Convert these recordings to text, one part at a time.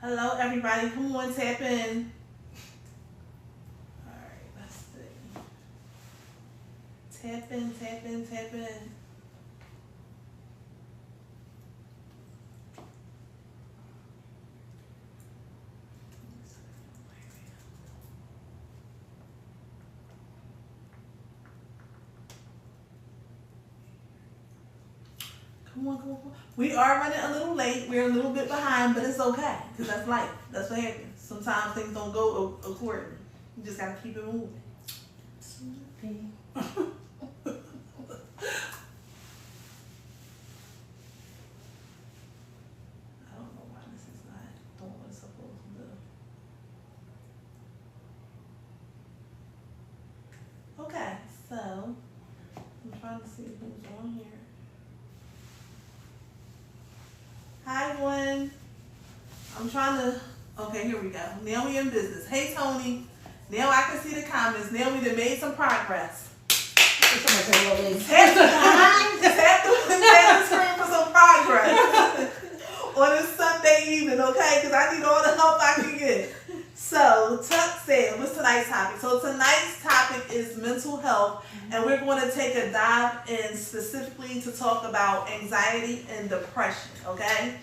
Hello, everybody. Come on, tap in. All right, let's see. Tap in, tap in, tap in. Come on, come on, come on. We are running a little late. We're a little bit behind, but it's okay because that's life. That's what happens. Sometimes things don't go accordingly. You just gotta keep it moving. I don't know why this is not doing what it's supposed to do. Okay, so I'm trying to see who's on here. Hi, Gwen. I'm trying to. Okay, here we go. Now we in business. Hey, Tony. Now I can see the comments. Now we done made some progress. Tap the screen for some progress on this Sunday evening, okay? Because I need all the help I can get. So, Tuck said, what's tonight's topic? So, tonight's topic is mental health, and we're going to take a dive in specifically to talk about anxiety and depression, okay?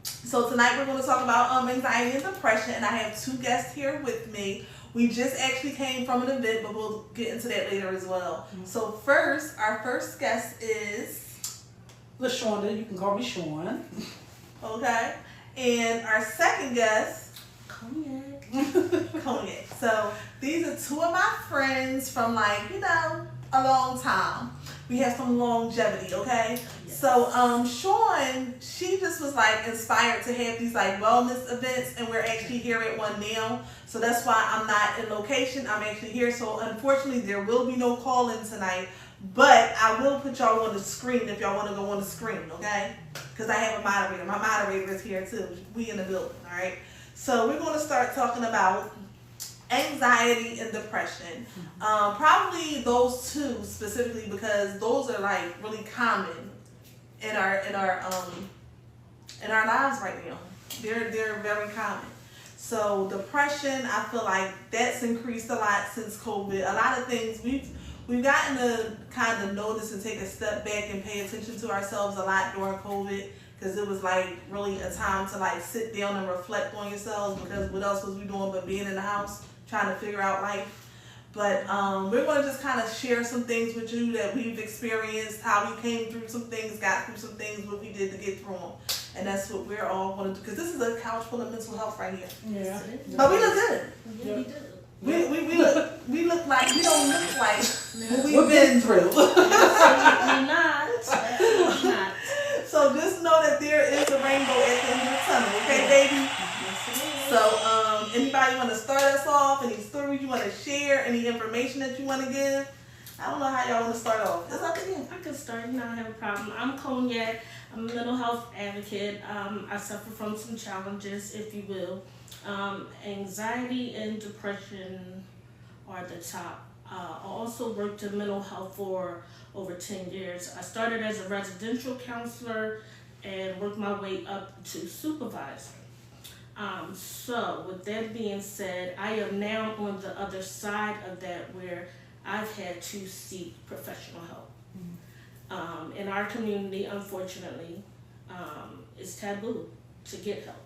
So, tonight we're going to talk about anxiety and depression, and I have two guests here with me. We just actually came from an event, but we'll get into that later as well. So, first, our first guest is LaShonda, you can call me Sean. Okay. And our second guest, Congac. Congac. So these are two of my friends from a long time. We have some longevity, okay? Yes. So Sean, she just was inspired to have these wellness events, and we're actually here at one now. So that's why I'm not in location. I'm actually here. So unfortunately there will be no call-in tonight. But I will put y'all on the screen if y'all want to go on the screen, okay? Because I have a moderator. My moderator is here too. We in the building, all right? So we're going to start talking about anxiety and depression. Probably those two specifically because those are really common in our lives right now. They're very common. So depression, I feel like that's increased a lot since COVID. A lot of things we've gotten to kind of notice and take a step back and pay attention to ourselves a lot during COVID, because it was really a time to sit down and reflect on yourselves, because what else was we doing but being in the house trying to figure out life. But we're going to just kind of share some things with you that we've experienced, how we came through some things, got through some things, what we did to get through them. And that's what we're all going to do, because this is a couch full of mental health right here. Yeah. But we look good. Yeah, we do. We look like we don't look like what we've been through. Absolutely not. Absolutely not. So just know that there is a rainbow at the end of the tunnel, okay, baby? Yes, it is. So anybody want to start us off? Any stories you want to share? Any information that you want to give? I don't know how y'all want to start off. It's up to you. I can start. I don't have a problem. I'm Congac. I'm a mental health advocate. I suffer from some challenges, if you will. Anxiety and depression are the top. I also worked in mental health for over 10 years. I started as a residential counselor and worked my way up to supervisor. So with that being said, I am now on the other side of that, where I've had to seek professional help. In our community, unfortunately, it's taboo to get help.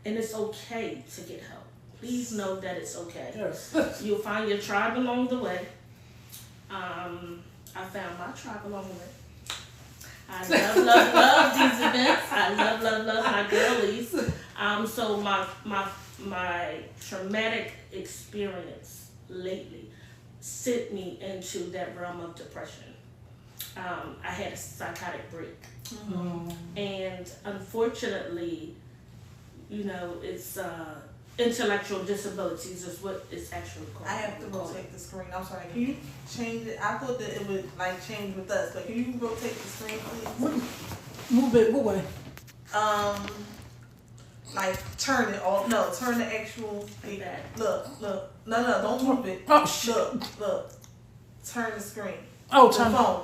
And it's okay to get help. Please know that it's okay. Yes. You'll find your tribe along the way. I found my tribe along the way. I love these events. I love my girlies. So my traumatic experience lately sent me into that realm of depression. I had a psychotic break. And unfortunately, it's intellectual disabilities is what it's actually called. I have to rotate the screen. I'm sorry. Can you change it? I thought that it would change with us, but can you rotate the screen, please? Move it, what way? Turn it all. No, turn the actual. Like that. Look. No, don't move it. Oh, shit. Look. Turn the screen. Oh,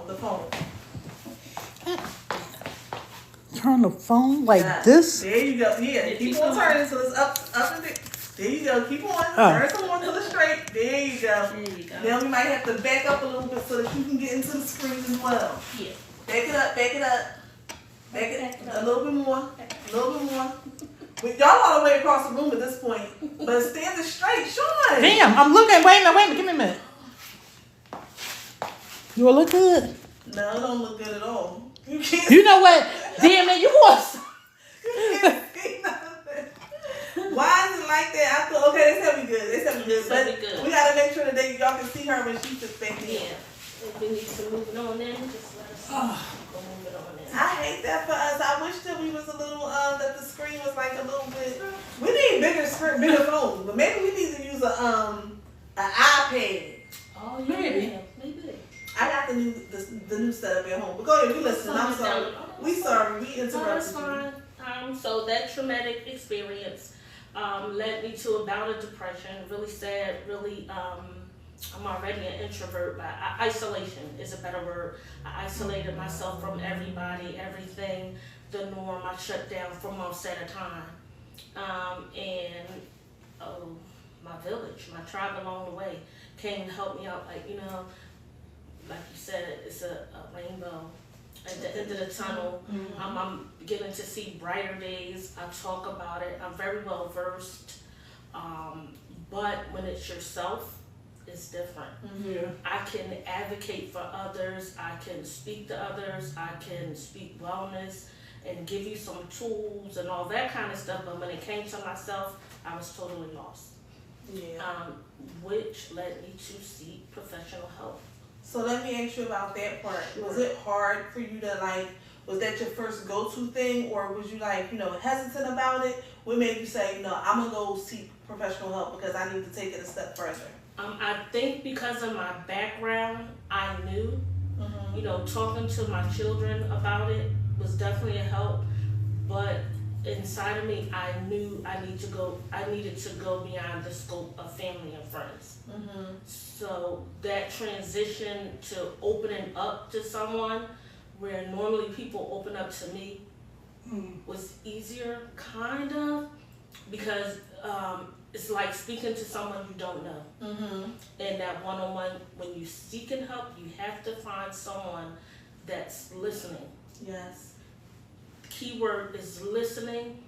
The phone. Turn the phone like Yeah. this. There you go. Yeah, keep on turning until it's up and down. There you go. Keep on. Turn some more till it's straight. There you go. There you go. Then we might have to back up a little bit so that you can get into the screen as well. Yeah. Back it up. Back it up. Back it a little bit more. A little bit more. Y'all all the way across the room at this point. But stand it straight, Sean. Damn, I'm looking. Wait a minute. Give me a minute. You all look good. No, it don't look good at all. You can't. You know what? Damn it, you was. You can't see nothing. Why is it like that? I feel okay. They said we good. They said we good. They said But we good. we gotta make sure that y'all can see her when she sits back there. Yeah. If we need to move it on in, just let us know. Go move it on in. I hate that for us. I wish that we was a little that the screen was like a little bit. We need bigger screen, bigger phones, but maybe we need to use an iPad. Oh, Maybe. yeah. Maybe. I got the new setup at home. But go ahead, we listening. I'm sorry. We sorry. We No, that's interrupted you. fine. So that traumatic experience led me to a bout of depression. Really sad. Really, I'm already an introvert, but isolation is a better word. I isolated myself from everybody, everything, the norm. I shut down for months at a time. My village, my tribe along the way came to help me out. Like, like you said, it's a rainbow at the end of the tunnel. I'm beginning to see brighter days. I talk about it. I'm very well versed. But when it's yourself, it's different. Yeah. I can advocate for others. I can speak to others. I can speak wellness and give you some tools and all that kind of stuff. But when it came to myself, I was totally lost. Yeah. Which led me to seek professional help. So let me ask you about that part. Was it hard for you to was that your first go-to thing, or was you hesitant about it? What made you say, no, I'm gonna go seek professional help because I need to take it a step further? I think because of my background, I knew, talking to my children about it was definitely a help, but inside of me, I knew I needed to go beyond the scope of family and friends. Mm-hmm. So that transition to opening up to someone where normally people open up to me was easier, kind of, because it's like speaking to someone you don't know. Mm-hmm. And that one-on-one, when you seeking help, you have to find someone that's listening. Yes. Keyword is listening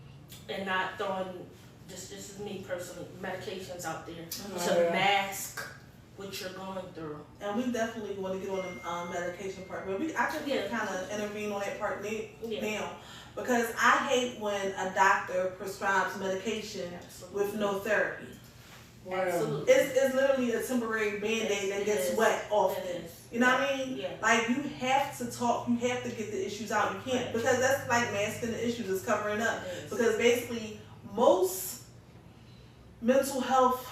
and not throwing, this is me personally, medications out there to mask what you're going through. And we definitely want to get on the medication part. But I just kind of intervene on that part now. Because I hate when a doctor prescribes medication with no therapy. Wow. Absolutely. It's literally a temporary Band-Aid that gets wet often. You know what I mean? Yeah. Like, you have to talk, you have to get the issues out. You can't, because that's like masking the issues, it's covering up. Because basically, most mental health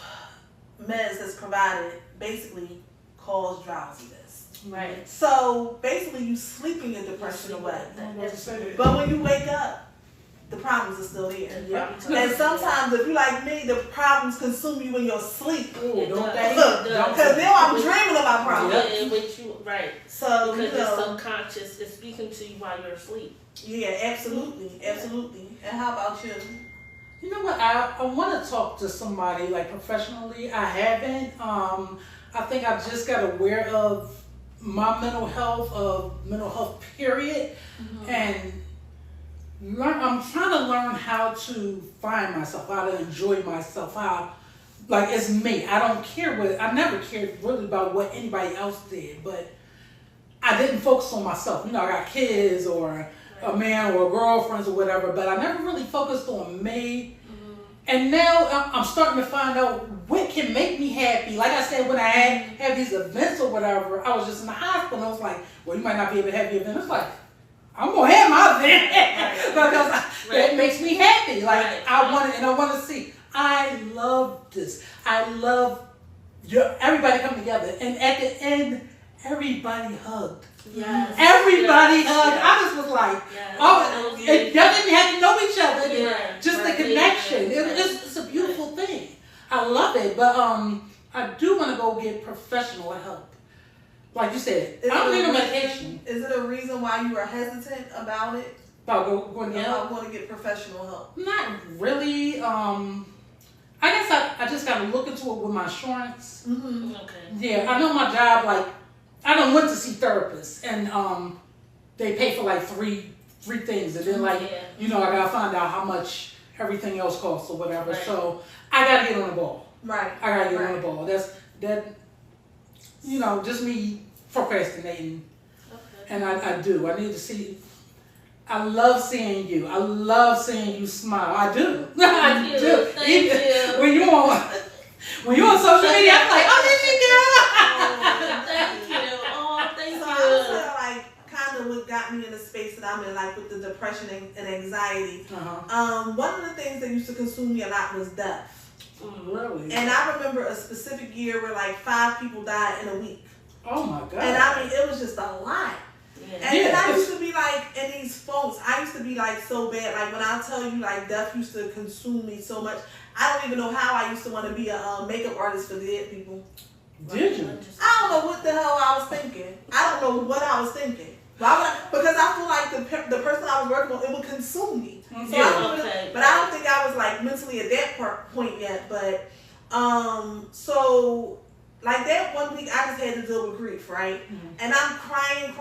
meds that's provided basically cause drowsiness. Right. So basically, you sleeping your depression away. But when you wake up, the problems are still there. And sometimes, if you like me, the problems consume you in your sleep. Because now I'm dreaming about problems. Yeah, with you, right. So, because your subconscious is speaking to you while you're asleep. Yeah, absolutely. Absolutely. And how about you? You know what? I want to talk to somebody professionally. I haven't. I think I just got aware of my mental health period, and I'm trying to learn how to find myself, how to enjoy myself, it's me. I don't care I never cared really about what anybody else did, but I didn't focus on myself. I got kids or a man or girlfriends or whatever, but I never really focused on me. And now I'm starting to find out what can make me happy. Like I said, when I had these events or whatever, I was just in the hospital and I was like, well, you might not be able to have your event. It's like, I'm going to have my event because that makes me happy. I want to see. I love this. I love everybody come together. And at the end, everybody hugged. Yes. Everybody hugged. I just was like, y'all didn't have to know each other. Yeah. Just the connection. It's a beautiful thing. I love it. But I do want to go get professional help. Like you said, I don't need no medication. Is it a reason why you were hesitant about it? About going to help? I want to get professional help. Not really. I guess I just got to look into it with my insurance. Mm-hmm. Okay. Yeah, I know my job. Like, I done went to see therapists, and they pay for like three things, and then like I gotta find out how much everything else costs or whatever. Right. So I gotta get on the ball. Right. I gotta get on the ball. That. Just me procrastinating, and I do. I need to see. I love seeing you. I love seeing you smile. I do. Thank you. do. Thank you. When you on social media, I'm like, oh, there she Oh, thank you. Oh, thank So you. I would say like kind of what got me in the space that I'm in, like with the depression and anxiety. One of the things that used to consume me a lot was death. Really? And I remember a specific year where like 5 people died in a week. Oh my God. And I mean, it was just a lot. Yeah. And then I used to be like, in these phones, I used to be like so bad. Like when I tell you like death used to consume me so much, I don't even know how I used to want to be a makeup artist for dead people. Did you? I don't know what the hell I was thinking. I don't know what I was thinking. Why would I? Because I feel like the person I was working on, it would consume me. So Yeah. but I don't think I was like mentally at that point yet. But so like that one week, I just had to deal with grief, right? Mm-hmm. And I'm crying.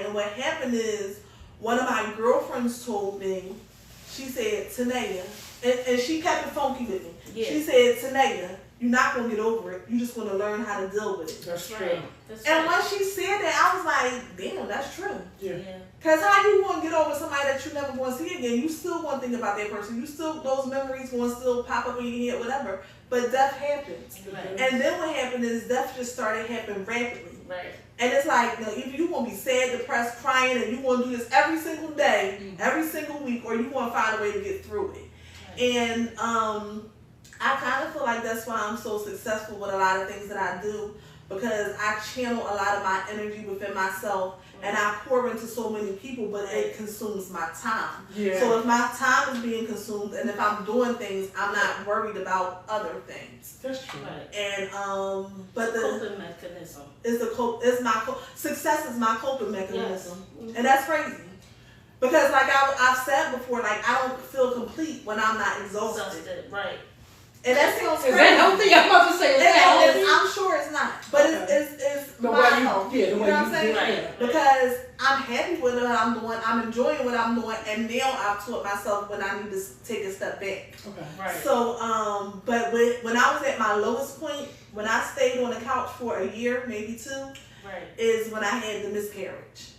And what happened is one of my girlfriends told me, she said, Tahnia, and she kept it funky with me. Yeah. She said, Tahnia, you're not going to get over it. You're just going to learn how to deal with it. That's true. Right. That's And right. when she said that, I was like, damn, that's true. Yeah. Because how you going to get over somebody that you never going to see again? You still going to think about that person. You still, those memories going to still pop up in your head, whatever. But death happens. Right. And then what happened is death just started happening rapidly. Right. And it's like, either you going to be sad, depressed, crying, and you going to do this every single day, every single week, or you going to find a way to get through it. Right. And I kind of feel like that's why I'm so successful with a lot of things that I do, because I channel a lot of my energy within myself, and I pour into so many people, but it consumes my time. Yeah. So if my time is being consumed, and if I'm doing things, I'm not worried about other things. That's true. Right. And but the Coping mechanism. success is my coping mechanism, Yes. and that's crazy. Because like I've said before, like I don't feel complete when I'm not exhausted. Exhausted. Right. And that sounds Is crazy. that healthy? I'm about to say, is that healthy? I'm sure it's not, but Okay. it's The my way you- health. yeah, the You know way what I'm you saying? do it, Right. Because I'm happy with what I'm doing. I'm enjoying what I'm doing, and now I've taught myself when I need to take a step back. Okay. Right. So, but when I was at my lowest point, when I stayed on the couch for a year, maybe 2, Right. is when I had the miscarriage.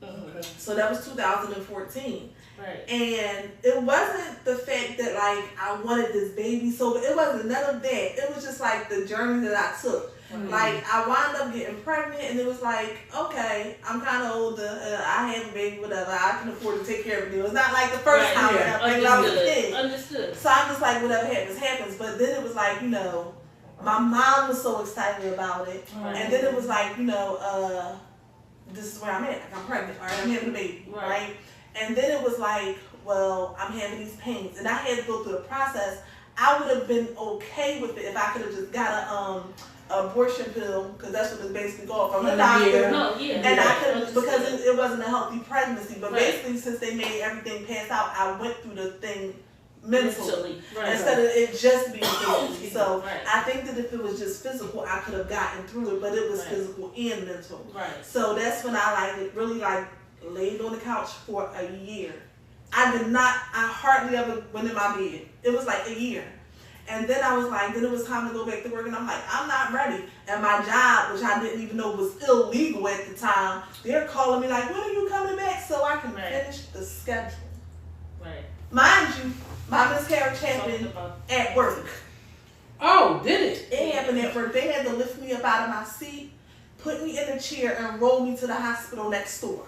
Mm-hmm. Okay. So that was 2014. Right. And it wasn't the fact that like I wanted this baby, so it wasn't none of that. It was just like the journey that I took. Mhm. Like I wound up getting pregnant, and it was like, okay, I'm kind of older. I have a baby, whatever. I can afford to take care of it. It's not like the first Right, time yeah. when I was a kid. Understood. So I'm just like, whatever happens, happens. But then it was like, my mom was so excited about it, Right. and then it was like, this is where I'm at. Like I'm pregnant, all right? I'm having a baby, Right. right? And then it was like, well, I'm having these pains, and I had to go through the process. I would have been okay with it if I could have just got a abortion pill, because that's what it's basically called from the doctor. Yeah. No, yeah. And I right. could have, Understood. because it wasn't a healthy pregnancy. But Right. basically, since they made everything pass out, I went through the thing mentally. Right. Instead of it just being physical. So Right. I think that if it was just physical, I could have gotten through it, but it was Right. physical and mental. Right. So that's when I really laid on the couch for a year. I hardly ever went in my bed. It was like a year. And then I was like, then it was time to go back to work, and I'm like, I'm not ready. And my job, which I didn't even know was illegal at the time, they're calling me like, when are you coming back so I can Right. finish the schedule? Right. Mind you, my miscarriage Talking happened about at work. Oh, did it? It happened at work. They had to lift me up out of my seat, put me in a chair, and roll me to the hospital next door.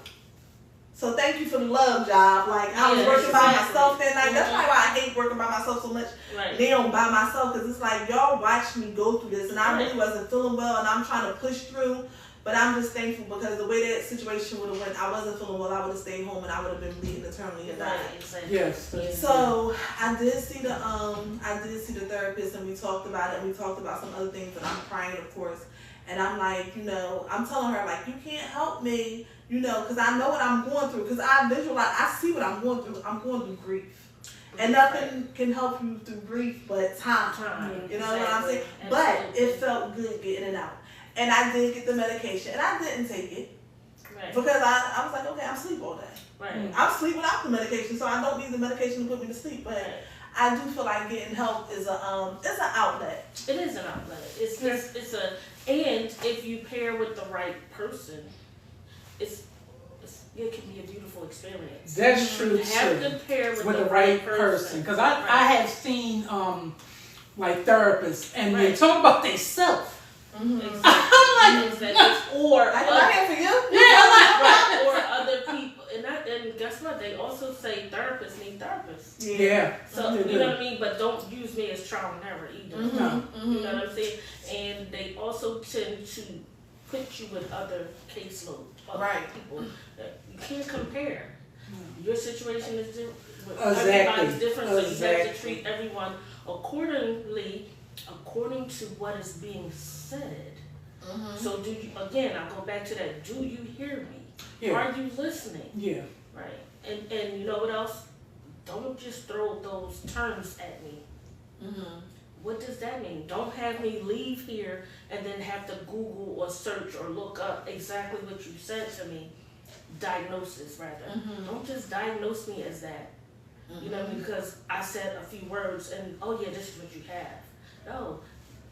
So thank you for the love job. Like I was Yeah, working by exactly. myself that night. That's Mhm. probably why I hate working by myself so much Right. now by myself, because it's like y'all watched me go through this, and I really Right. wasn't feeling well, and I'm trying to push through. But I'm just thankful, because the way that situation would have went, I wasn't feeling well. I would have stayed home, and I would have been bleeding eternally and died. Right. Exactly. Yes. Yeah. So I did see the therapist, and we talked about it, and we talked about some other things, and I'm crying, of course. And I'm like, I'm telling her, like, you can't help me you know, because I know what I'm going through. Because I visualize, I see what I'm going through. I'm going through grief, and nothing can help you through grief but time. You know what I'm saying? But it felt good getting it out, and I did get the medication, and I didn't take it because I was like, okay, I'm asleep all day. I'm asleep without the medication, so I don't need the medication to put me to sleep. But I do feel like getting help is it's an outlet. It is an outlet. And if you pair with the right person, it can be a beautiful experience. That's true. You have to pair with the right person. Because I have seen like therapists and they talk about themselves. Exactly. I'm like, or I'm here for you. Yeah, or other people, and guess what? They also say therapists need therapists. Yeah. So you know what I mean, but don't use me as trial and error either. You know what I'm saying? And they also tend to put you with other caseload of people. You can't compare. Your situation is different. Everybody's different, so you have to treat everyone according to what is being said. So do you, again, I'll go back to that, do you hear me? Yeah. Are you listening? Yeah. Right. And you know what else? Don't just throw those terms at me. What does that mean? Don't have me leave here and then have to Google or search or look up exactly what you said to me. Diagnosis, rather. Don't just diagnose me as that. You know, because I said a few words and, oh yeah, this is what you have. No,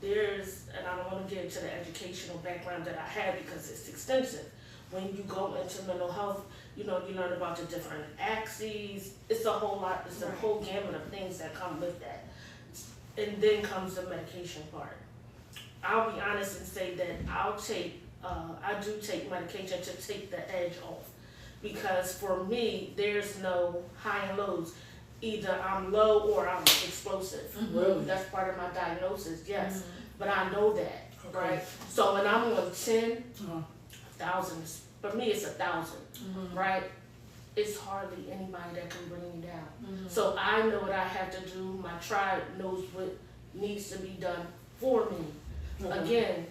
and I don't want to get into the educational background that I had because it's extensive. When you go into mental health, you know, you learn about the different axes. It's a whole lot, it's a whole gamut of things that come with that. And then comes the medication part. I'll be honest and say that I do take medication to take the edge off. Because for me, there's no high and lows. Either I'm low or I'm explosive. Really? That's part of my diagnosis, yes. But I know that, right? So when I'm on 10, thousands, for me it's 1,000, right? It's hardly anybody that can bring me down. So I know what I have to do. My tribe knows what needs to be done for me. Again,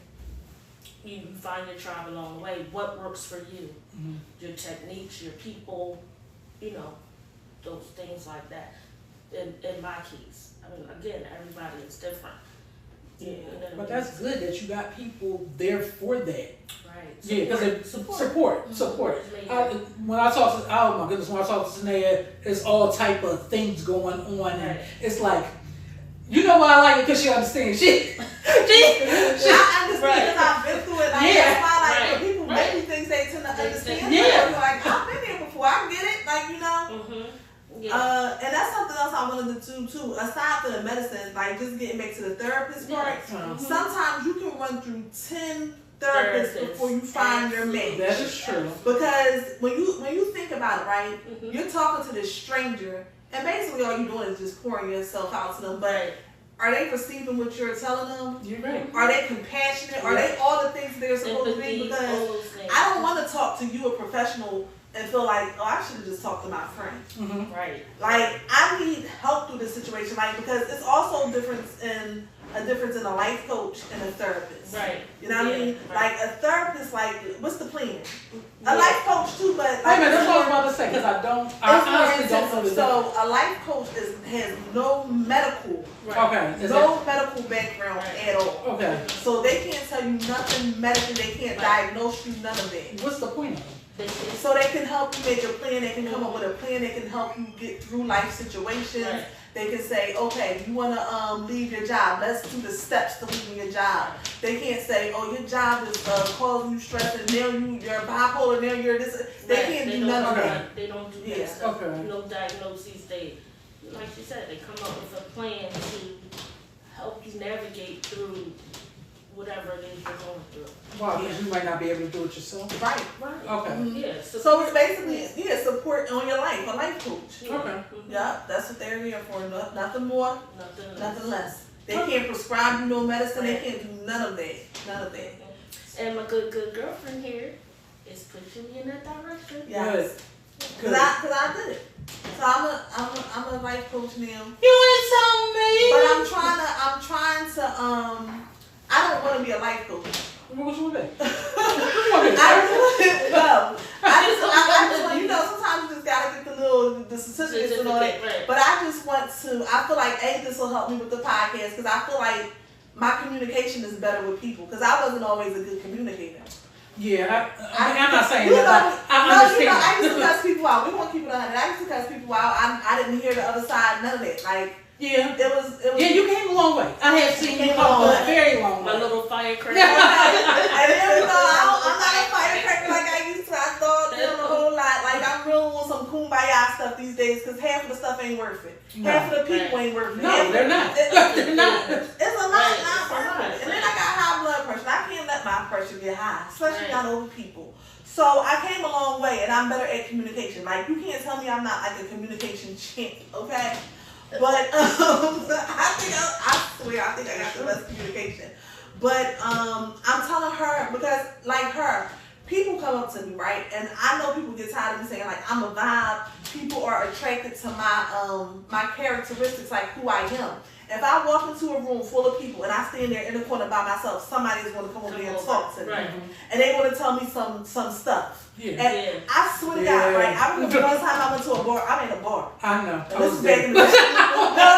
you find your tribe along the way. What works for you? Your techniques, your people, you know, those things like that. In my case, I mean, again, everybody is different. Yeah, you know, but that's good that you got people there for that. Right. Yeah, because it's support. When I talk to, oh my goodness, when I talk to Tahnia, it's all type of things going on, and it's like, you know why I like it because she understands. She I understand because I've been through it. Like, that's why, like, when people make me things, they tend to understand. Like, I've been here before. I get it. Like, you know. And that's something else I wanted to do too. Aside from the medicine, like just getting back to the therapist part. Sometimes you can run through 10 therapists before you find your mate. That is true. Because when you think about it, right, you're talking to this stranger, and basically all you're doing is just pouring yourself out to them. But are they receiving what you're telling them? You're right. Are they compassionate? Are they all the things they're supposed to be? Because I don't want to talk to you, a professional, and feel like, oh, I should have just talked to my friend. Right. Like, I need help through this situation, like, because it's also a difference in a life coach and a therapist. Right. You know what I mean? Right. Like, a therapist, like, what's the plan? A life coach too, but like, that's what I was about to say, because I honestly don't know. So a life coach has no medical, medical background at all. Okay. So they can't tell you nothing medically. They can't diagnose you, none of it. What's the point of it? So they can help you make a plan. They can come up with a plan. They can help you get through life situations. Right. They can say, okay, you want to leave your job. Let's do the steps to leaving your job. They can't say, oh, your job is causing you stress, and now you're bipolar, now you're this. They can't do none of that. They don't do that stuff. No diagnoses. They, like you said, they come up with a plan to help you navigate through whatever it is you're going through. Wow, because you might not be able to do it yourself. Right. Okay. Yeah. So it's basically support on your life, a life coach. Okay. Yeah, that's what they're here for. Nothing more, nothing less. They can't prescribe you no medicine. They can't do none of that. None of that. And my good girlfriend here is pushing me in that direction. Yes. Cause I did it. So I'm a life coach now. You ain't telling me. But I'm trying to I don't want to be a life coach. What you want to be? I like, this will help me with the podcast because I feel like my communication is better with people because I wasn't always a good communicator. Yeah, I'm not saying that. I understand. I used to cuss people out. We won't keep it 100. I used to cuss people out. I didn't hear the other side, none of it. Like, yeah, it was. Yeah, you came a long way. I have seen you come a very long way. My little firecracker. And then, I'm not a firecracker like I used to. I thought doing a whole lot. Like, I'm real on some kumbaya stuff these days because half of the stuff ain't worth it. No. Half of the people ain't worth it. No, they're not. They're not. It's a lot not worth it. And then I got high blood pressure. I can't let my pressure get high, especially not over people. So I came a long way, and I'm better at communication. Like, you can't tell me I'm not like a communication champ, okay? But I swear, I think I got the best communication. But I'm telling her because, like her, people come up to me, right? And I know people get tired of me saying like I'm a vibe. People are attracted to my characteristics, like who I am. If I walk into a room full of people and I stand there in the corner by myself, somebody's going to come over there and talk to me, and they want to tell me some stuff. Yeah. And I swear to God, right? I remember one time I went to a bar. I'm in a bar. I know. This is back in the day. No.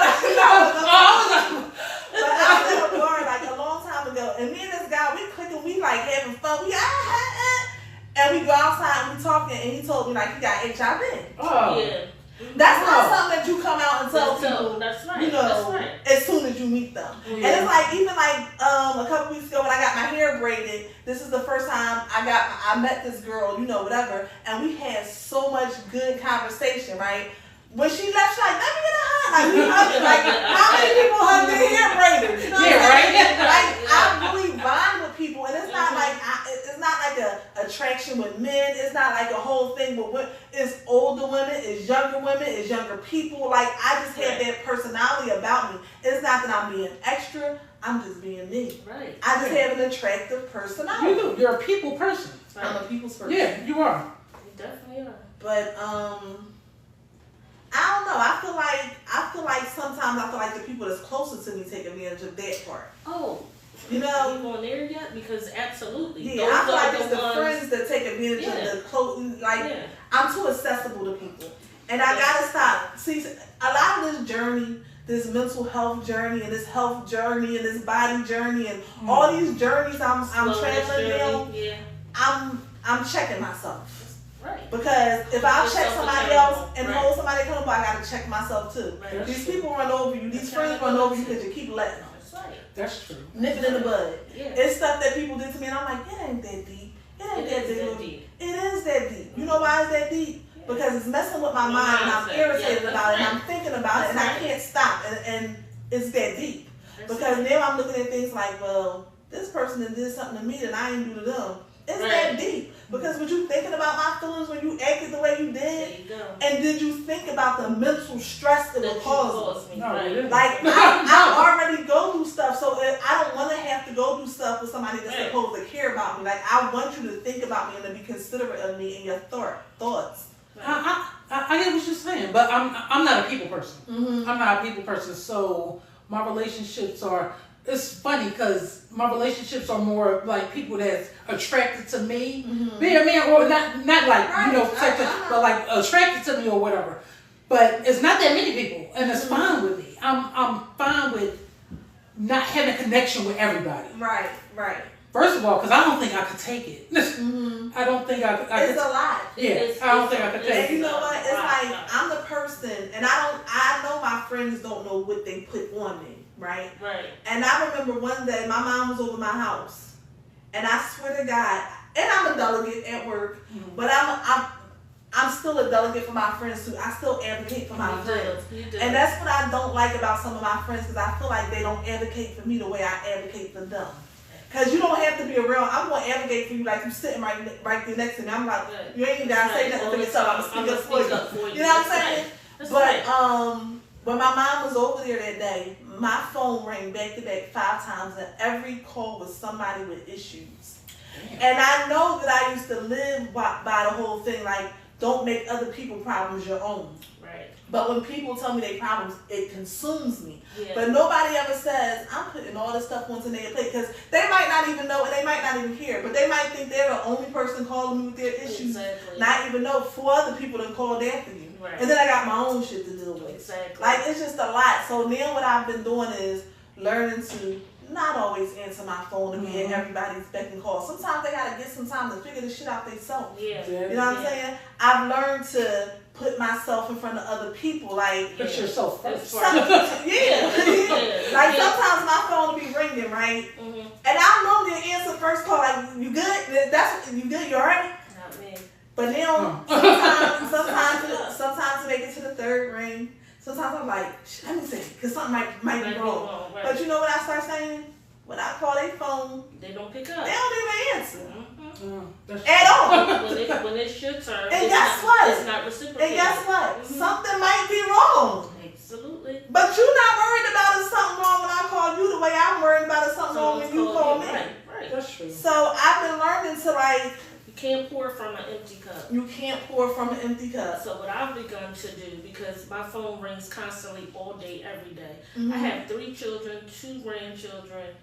But I was in a bar like a long time ago, and me and this guy, we clicking, we like having fun, and we go outside and we talking, and he told me like he got HIV. Oh. Yeah. That's not something that you come out and tell people. That's right. You know, that's right. as soon as you meet them. Yeah. And it's like even like a couple weeks ago when I got my hair braided. This is the first time I met this girl, you know, whatever, and we had so much good conversation, right? When she left, she's like, let me get a hug. Like, we hugged. Like, how many people hug their hair braided? You know what I'm saying? Like, I really bond with people, and it's not like it's not like a attraction with men. It's not like a whole thing with women. It's older women, it's younger people. Like, I just have that personality about me. It's not that I'm being extra. I'm just being me. Right. I just have an attractive personality. You do. You're a people person. Right. I'm a people's person. Yeah, you are. You definitely are. But I don't know. I feel like sometimes I feel like the people that's closer to me take advantage of that part. Oh. You know? You going there yet? Because absolutely. Yeah, I feel like it's the friends that take advantage of the close. Like, I'm too accessible to people. And I gotta stop. See, a lot of this journey, this mental health journey, and this health journey, and this body journey, and all these journeys I'm traveling down, I'm checking myself. Right. Because if I check somebody else and hold somebody accountable, I gotta check myself too. Right. These people run over you. These friends run over you because you keep letting them. That's right. That's true. Nip it in the bud. Yeah. It's stuff that people did to me, and I'm like, it ain't that deep. It ain't that deep. It is that deep. You know why it's that deep? Because it's messing with my mind, and I'm irritated about it, and I'm thinking about it, and I can't stop. And it's that deep. Because now I'm looking at things like, well, this person that did something to me that I ain't do to them. It's that deep. Because was you thinking about my feelings when you acted the way you did? There you go. And did you think about the mental stress that will cause me? No, right. Like, I already go through stuff, so I don't want to have to go through stuff with somebody that's supposed to care about me. Like, I want you to think about me and to be considerate of me and your thoughts. I get what you're saying, but I'm not a people person. Mm-hmm. I'm not a people person, so my relationships are. It's funny because my relationships are more like people that's attracted to me, be a man or not like you know, but like attracted to me or whatever. But it's not that many people, and it's fine with me. I'm fine with not having a connection with everybody. Right. First of all, because I don't think I could take it. I don't think I could. It's a lot. Yeah, I don't think I could take it. And you know what? It's like I'm the person, and I know my friends don't know what they put on me. Right? And I remember one day my mom was over my house, and I swear to God, and I'm a delegate at work, but I'm still a delegate for my friends too. I still advocate for my friends. And that's what I don't like about some of my friends, because I feel like they don't advocate for me the way I advocate for them. Because you don't have to be around. I'm going to advocate for you like you sitting right there next to me. I'm like, you ain't even got to say nothing to yourself. I'm going to speak up for you. You know what I'm saying? But when my mom was over there that day, my phone rang back to back 5 times, and every call was somebody with issues. And I know that I used to live by the whole thing, like, don't make other people's problems your own. Right. But when people tell me their problems, it consumes me. Yeah. But nobody ever says, I'm putting all this stuff onto their plate, because they might not even know, and they might not even care, but they might think they're the only person calling me with their issues. Exactly. Not even know 4 other people that called after you. Right. And then I got my own shit to deal with. Exactly. Like, it's just a lot. So now what I've been doing is learning to not always answer my phone and be at everybody's beck and call. Sometimes they gotta get some time to figure this shit out themselves. Yeah. You know what I'm saying? I've learned to put myself in front of other people. Like, Put yourself first. yeah. Like, sometimes my phone will be ringing, right? Mm-hmm. And I'll normally answer first call, like, you good? That's you good? You alright? Not me. But then sometimes to make it to the third ring, sometimes I'm like, let me see, because something might be wrong. Right. But you know what I start saying? When I call their phone, They don't pick they up. don't even answer. Mm-hmm. At all. when it's your turn, And it's guess not, what? It's not reciprocated. And guess what? Mhm. Something might be wrong. Absolutely. But you're not worried about if something wrong when I call you the way I'm worried about if something wrong when you call me. Right. That's true. So I've been learning to, like, You can't pour from an empty cup. you can't pour from an empty cup. So what I've begun to do, because my phone rings constantly all day, every day. Mhm. I have 3 children, 2 grandchildren,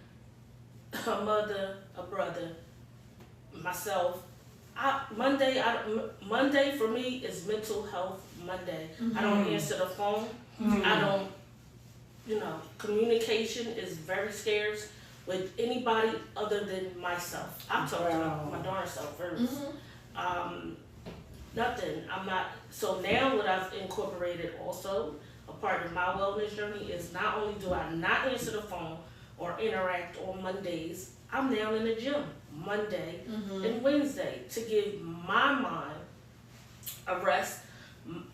a mother, a brother, myself. Monday for me is mental health Monday. I don't answer the phone. I don't, communication is very scarce with anybody other than myself. I talk to my darn self first. Nothing. I'm not. So now what I've incorporated also, a part of my wellness journey is not only do I not answer the phone or interact on Mondays, I'm now in the gym Monday and Wednesday to give my mind a rest.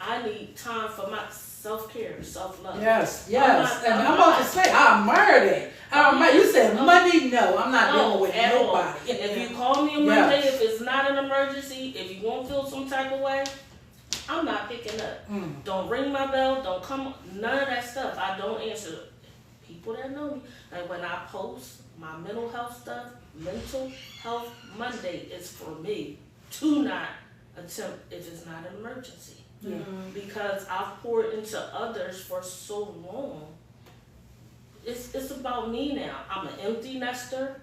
I need time for my self-care, self-love. Yes. And I'm about to say, I admire that. I admire. You said Monday, no, I'm not dealing with at all. nobody. If you call me on Monday, if it's not an emergency, if you won't feel some type of way, I'm not picking up. Don't ring my bell, don't come, none of that stuff. I don't answer. People that know me, like when I post my mental health stuff, Mental Health Monday is for me to not attempt if it's not an emergency. Because I've poured into others for so long. It's about me now. I'm an empty nester.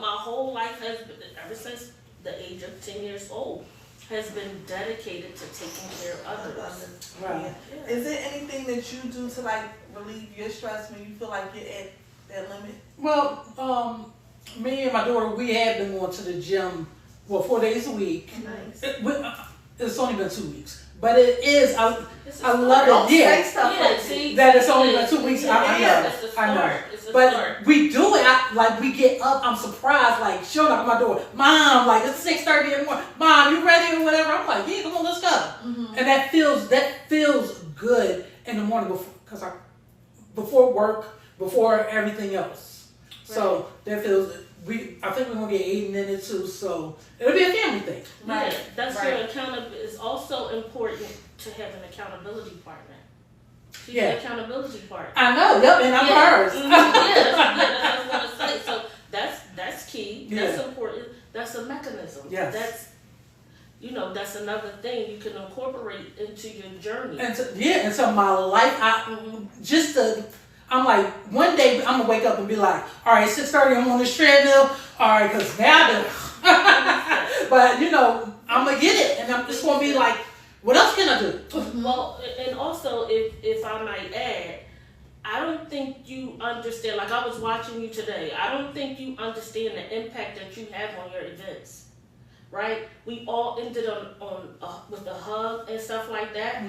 My whole life has been, ever since the age of 10 years old, has been dedicated to taking care of others. Right. Yeah. Is there anything that you do to, like, relieve your stress when you feel like you're at that limit? Well, me and my daughter, we have been going to the gym, 4 days a week. Nice. It's only been 2 weeks, but it is. I love Don't it. say stuff like that it's only been 2 weeks. I know. But we do it. We get up. I'm surprised. Like, showing up at my door, Mom. Like, it's 6:30 in the morning. Mom, you ready or whatever? I'm like, yeah, come on, let's go. And that feels good in the morning before work, before everything else. Right. So that feels. I think we're gonna get Aiden in it too. So it'll be a family thing. Right. Yeah, that's your accountability. It's also important to have an accountability partner. She's an accountability partner. I know. Yep, and I'm hers. That's what I was gonna say. So that's key. That's important. That's a mechanism. Yes. That's another thing you can incorporate into your journey. Into my life. I'm like, one day I'm gonna wake up and be like, all right, 6:30, I'm on this treadmill. All right, because now but I'm gonna get it, and I'm just gonna be like, what else can I do? Well, and also, if I might add, I don't think you understand. Like, I was watching you today. I don't think you understand the impact that you have on your events. Right? We all ended with a hug and stuff like that.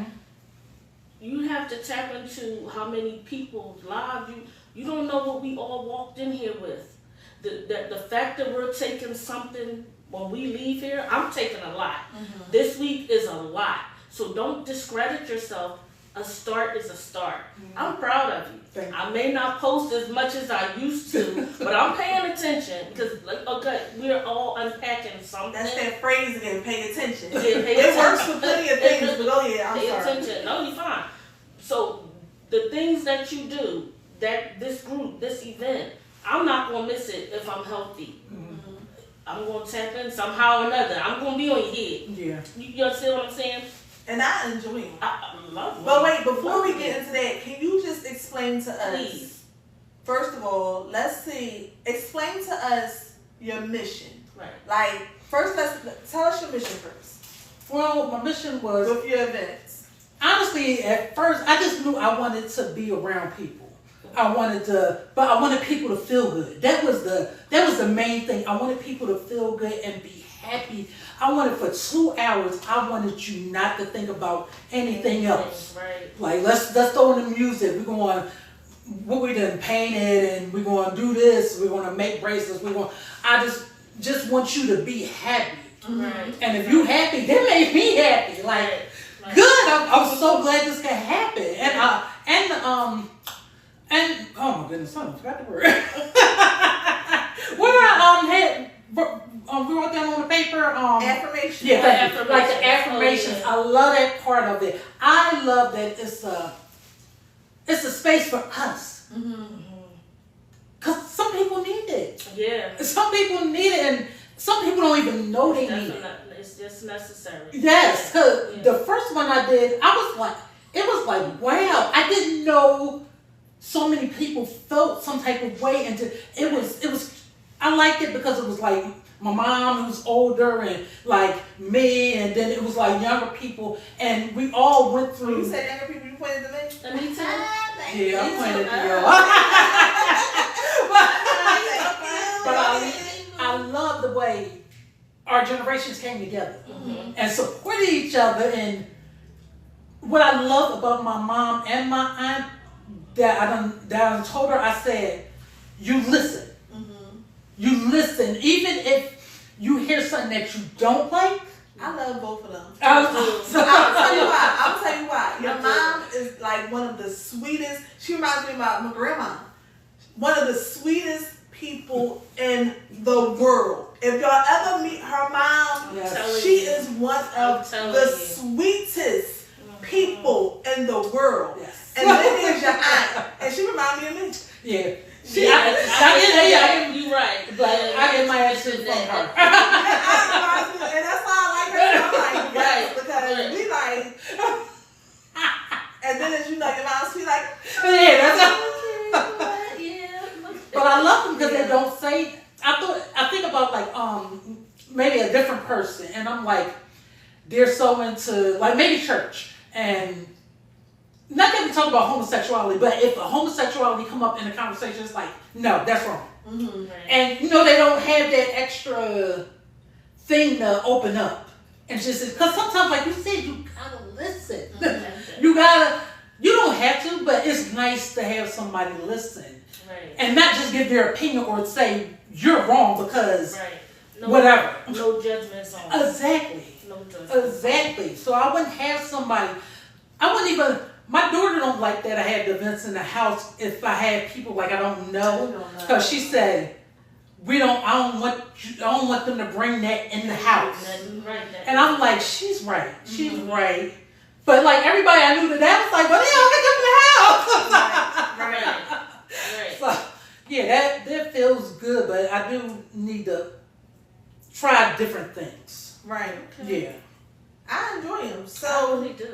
You have to tap into how many people's lives you don't know what we all walked in here with. The fact that we're taking something when we leave here, I'm taking a lot. This week is a lot. So don't discredit yourself. A start is a start. I'm proud of you. I may not post as much as I used to, but I'm paying attention because, we're all unpacking something. That's that phrase again, pay attention. It works for plenty of things, but I'm pay sorry. attention. No, you're fine. So the things that you do, that this group, this event, I'm not going to miss it if I'm healthy. I'm going to tap in somehow or another. I'm going to be on your head. Yeah. You understand what I'm saying? And I enjoy it. I love it. But wait, before we get into that, can you just explain to us first of all, let's see. Explain to us your mission. Right. Like, first, tell us your mission first. Well, my mission was with your events. Honestly, at first, I just knew I wanted to be around people. I wanted people to feel good. That was the main thing. I wanted people to feel good and be happy. I wanted for 2 hours. I wanted you not to think about anything else. Right. Like let's throw in the music. We're going. What we done painted and we're going to do this. We're going to make bracelets. I just want you to be happy. Right. And if you happy, that made me happy. Like good. I'm so glad this can happen. And oh my goodness, I forgot the word. What I we wrote down on the paper. Affirmations. Yeah, like the affirmations. I love that part of it. I love that it's a space for us. Cause some people need it. Yeah. Some people need it, and some people don't even know they need it. It's just necessary. Yes, cause the first one I did, it was like, wow, I didn't know so many people felt some type of way, and it was. I liked it because it was like my mom who's older and like me, and then it was like younger people, and we all went through. You said younger people, you pointed to me. Me too. Yeah, I pointed to y'all. But I love the way our generations came together and supported each other. And what I love about my mom and my aunt that I told her, I said, you listen. You listen, even if you hear something that you don't like. I love both of them. I'll tell you why. Your mom is like one of the sweetest. She reminds me of my grandma. One of the sweetest people in the world. If y'all ever meet her mom, she is one of the sweetest people in the world. Yes. And then there's your aunt, and she reminds me of me. Yeah. You're right. But I get my ass from her. And that's why I like her. I'm like, yes, because we like, and then as you know, your mom's be like, But I love them because they don't say. I think about like maybe a different person, and I'm like, they're so into like maybe church and. Not that we talk about homosexuality, but if a homosexuality come up in a conversation, it's like, no, that's wrong. Right. And they don't have that extra thing to open up. And just because sometimes, like you said, you gotta listen. You don't have to, but it's nice to have somebody listen. Right. And not just give their opinion or say you're wrong because no, whatever. No judgments on it. Exactly. No judgments. Exactly. So I wouldn't have somebody. I wouldn't even. My daughter don't like that I have the events in the house if I have people like I don't know. Because she said, I don't want them to bring that in the house. And I'm like, she's right. She's right. But like everybody I knew today was like, well, they don't get them in the house. Right. So yeah, that feels good, but I do need to try different things. Right. Yeah. I enjoy them. So I really do.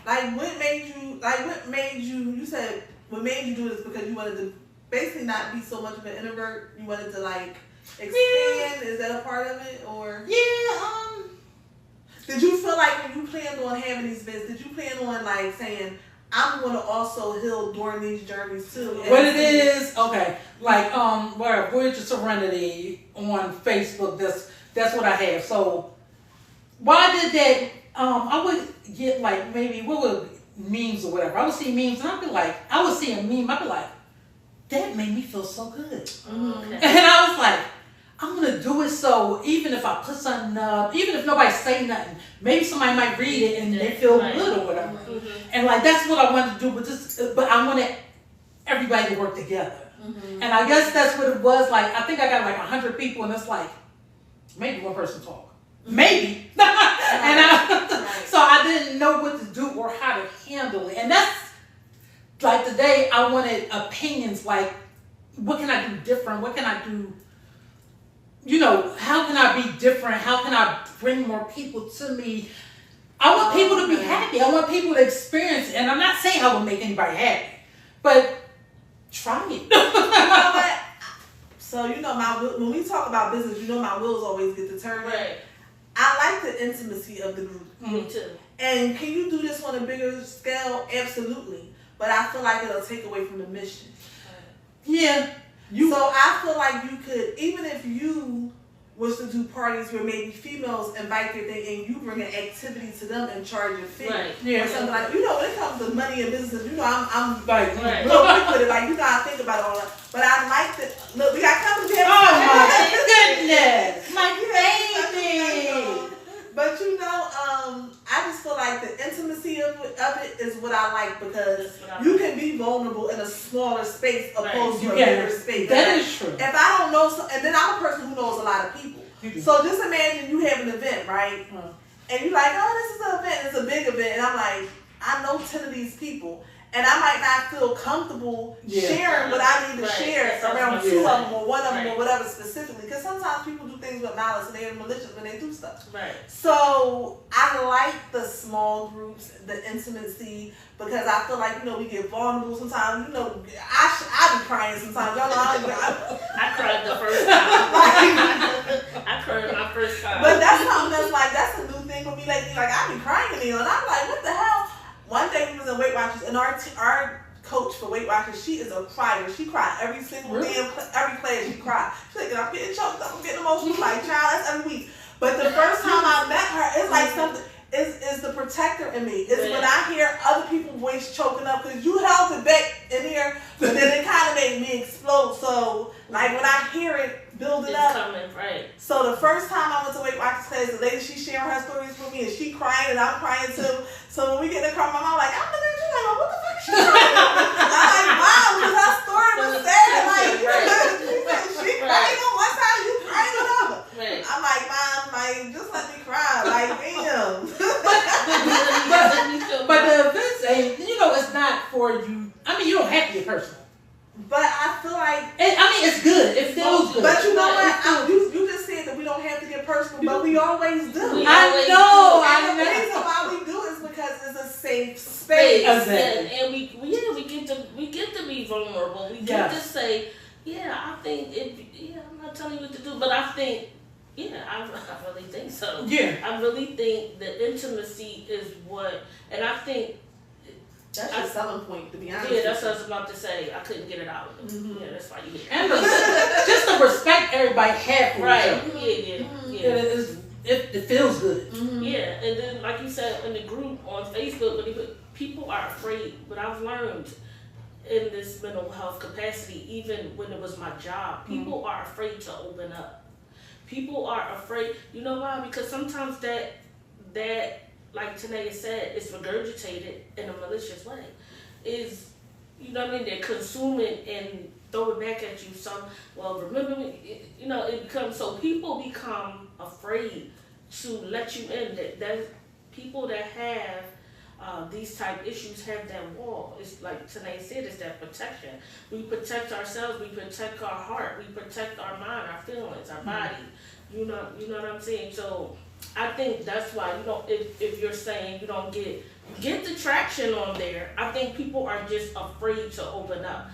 Like, what made you, you said, what made you do this because you wanted to basically not be so much of an introvert? You wanted to, like, expand? Yeah. Is that a part of it, or? Yeah, Did you feel like when you planned on having these events, did you plan on, like, saying, I'm going to also heal during these journeys, too? What it is, okay, like, where Voyage of Serenity on Facebook, that's what I have. So, why I did that, I would get like maybe what would memes or whatever. I would see memes and I would see a meme. I'd be like, that made me feel so good. Okay. And I was like, I'm gonna do it. So even if I put something up, even if nobody say nothing, maybe somebody might read it and they feel good or whatever. And like that's what I wanted to do. But I wanted everybody to work together. And I guess that's what it was. Like I think I got like 100 people, and it's like maybe one person talk. Maybe. So I didn't know what to do or how to handle it. And that's like today I wanted opinions like what can I do different? What can I do? How can I be different? How can I bring more people to me? I want people to be happy. I want people to experience it. And I'm not saying I will make anybody happy. But try it. You know what? So when we talk about business, my wheels always get to turn. Right. I like the intimacy of the group. Me too. And can you do this on a bigger scale? Absolutely. But I feel like it'll take away from the mission. Yeah. So I feel like you could, even if you was to do parties where maybe females invite their thing and you bring an activity to them and charge a fee. Right. Or something like, when it comes to money and business, I'm Right. real quick with it. Like, I think about all that. But I like that. Look, we got company here. Oh my goodness. My baby. But I just feel like the intimacy of it is what I like, because you can be vulnerable in a smaller space opposed to a bigger space. That is true. If I don't know, and then I'm a person who knows a lot of people. So just imagine you have an event, right? And you're like, oh, this is an event, it's a big event. And I'm like, I know 10 of these people. And I might not feel comfortable sharing what I need to share around 2 of them or 1 of them or whatever specifically. Because sometimes people do things with malice and they're malicious when they do stuff. Right. So I like the small groups, the intimacy, because I feel like, we get vulnerable sometimes. I be crying sometimes. Y'all know I cried the first time. I cried my first time. But that's something that's a new thing for me lately. Like, I be crying in there and I'm like, what the hell? One day we was in Weight Watchers, and our coach for Weight Watchers, she is a crier. She cried every single every class she cried. She's like, I'm getting choked up, I'm getting emotional. Like, child, that's every week. But the first time I met her, it's like something, is the protector in me. It's when I hear other people's voice choking up, because you held it back in here, but then it kind of made me explode. So, like, when I hear it building up. Coming, right. So the first time I went to Weight Watchers class, the lady, she's sharing her stories with me, and she crying, and I'm crying too. So when we get in the car, my mom like, I'm looking at you like, what the fuck is she crying? I'm like, wow, because her story was sad. Like, she crying on one side, you crying on the other. Right. I'm like, Mom, like, just let me cry. Like, damn. But the events ain't, it's not for you. I mean, you don't have to get personal. But I feel like... it's good. It feels good. But you know what? You just said that we don't have to get personal, but we always do. I know. And the reason why we do is because it's a safe space. And we get to be vulnerable. We get to say, I think I'm not telling you what to do, but I think, I really think so. Yeah. I really think that intimacy is what, and I think that's your selling point, to be honest. Yeah, that's what I was about to say. I couldn't get it out. Yeah, that's why you And just the respect everybody had for each other. It feels good. Yeah, and then like you said in the group on Facebook, people are afraid. But I've learned in this mental health capacity, even when it was my job, people are afraid to open up. People are afraid. You know why? Because sometimes that like Tahnia said, it's regurgitated in a malicious way. They're consuming and throw it back at you. Remember, it becomes, so people become afraid to let you in. That people that have these type issues have that wall. It's like Tahnia said, it's that protection. We protect ourselves, we protect our heart, we protect our mind, our feelings, our body. You know what I'm saying? So I think that's why if you're saying you don't get the traction on there, I think people are just afraid to open up.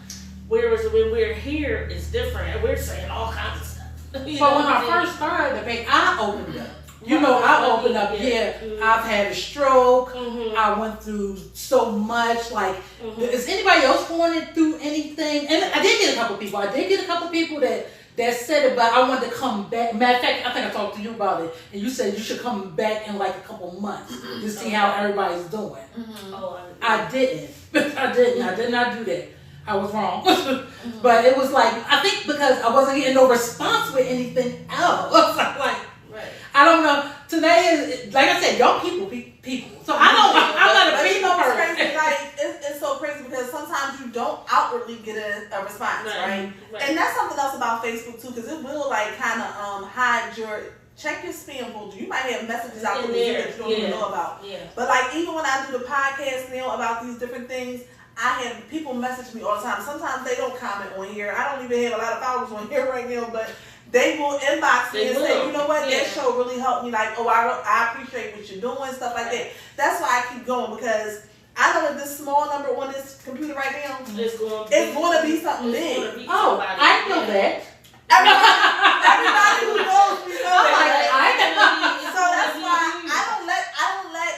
Whereas when we're here, it's different, and we're saying all kinds of stuff. But when I first started the bank, I opened up. I opened up. I've had a stroke. I went through so much. Like, is anybody else going through anything? And I did get a couple people. That said it, but I wanted to come back. Matter of fact, I think I talked to you about it, and you said you should come back in like a couple months to see how everybody's doing. I didn't. I did not do that. I was wrong. But it was like, I think because I wasn't getting no response with anything else. I don't know. Today is, like I said, y'all people. So I'm not a female person. It's so crazy because sometimes you don't outwardly get a response, right? And that's something else about Facebook too, because it will kind of hide check your spam folder. You might have messages out there that you don't even know about. But even when I do the podcast now about these different things, I have people message me all the time. Sometimes they don't comment on here. I don't even have a lot of followers on here right now, but they will inbox me and say, you know what, that show really helped me. Like, I appreciate what you're doing, stuff like that. That's why I keep going, because I know that this small number on this computer right now, It's going to be something big. Oh, I know that. Everybody who knows me knows I So that's why I don't let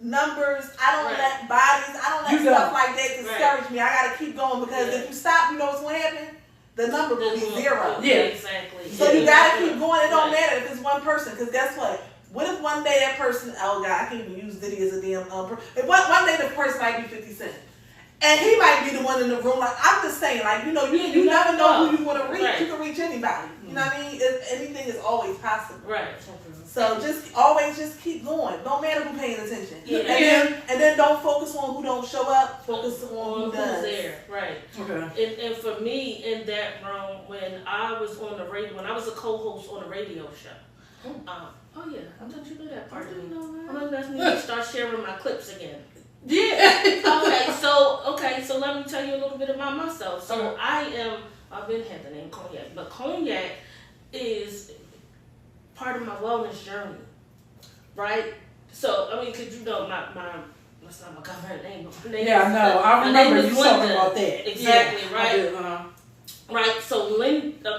numbers, I don't let bodies, I don't let stuff like that discourage me. I gotta keep going because if you stop, you know what's gonna happen? The number will be zero. Yeah, exactly. So you gotta keep going. It don't matter if it's one person, because guess what? What if one day that person, oh God, I can't even use Diddy as a damn if one day the person might be 50 Cent. And he might be the one in the room. Like, I'm just saying, like, you know, you never know who you want to reach. Right. You can reach anybody. You know what I mean? Anything is always possible. Right. So just keep going. Don't matter who paying attention. Yeah. And then don't focus on who don't show up. Focus on who does. Who's there. Right. Okay. And for me, in that room, when I was on the radio, when I was a co-host on a radio show. Oh yeah, I thought you knew that part. I'm gonna start sharing my clips again. Yeah. Okay, so let me tell you a little bit about myself. So I've been had the name Congac, but Congac is part of my wellness journey, right? So I mean, cause you know my that's not my government name, but my name. Yeah, no, I remember you talking about that. Exactly, yeah, right? Right. So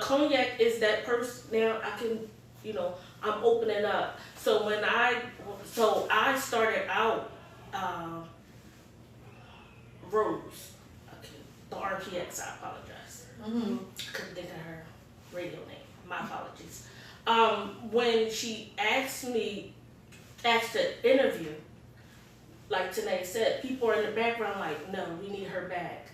Congac is that person. Now I can, I'm opening up. So I started out. Rose, the RPX, I apologize. I couldn't think of her radio name. My apologies. When she asked to interview, like Tahnia said, people are in the background like, no, we need her back.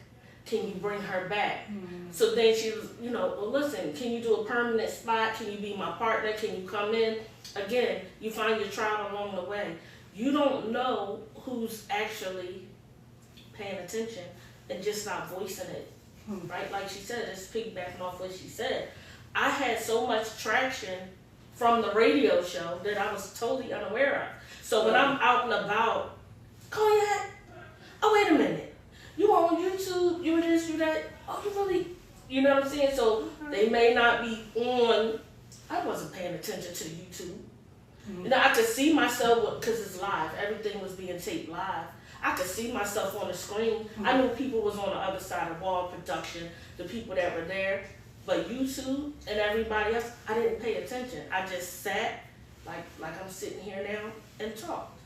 Can you bring her back? So then she was, well, listen, can you do a permanent spot? Can you be my partner? Can you come in? Again, you find your tribe along the way. You don't know who's actually paying attention and just not voicing it, right? Like she said, just piggybacking off what she said. I had so much traction from the radio show that I was totally unaware of. So when I'm out and about, Congac, oh wait a minute, you on YouTube, you this, you that, oh you really, you know what I'm saying? So they may not be on, I wasn't paying attention to YouTube. I could see myself, because it's live, everything was being taped live. I could see myself on the screen. I knew people was on the other side of wall production, the people that were there. But YouTube and everybody else, I didn't pay attention. I just sat like I'm sitting here now and talked.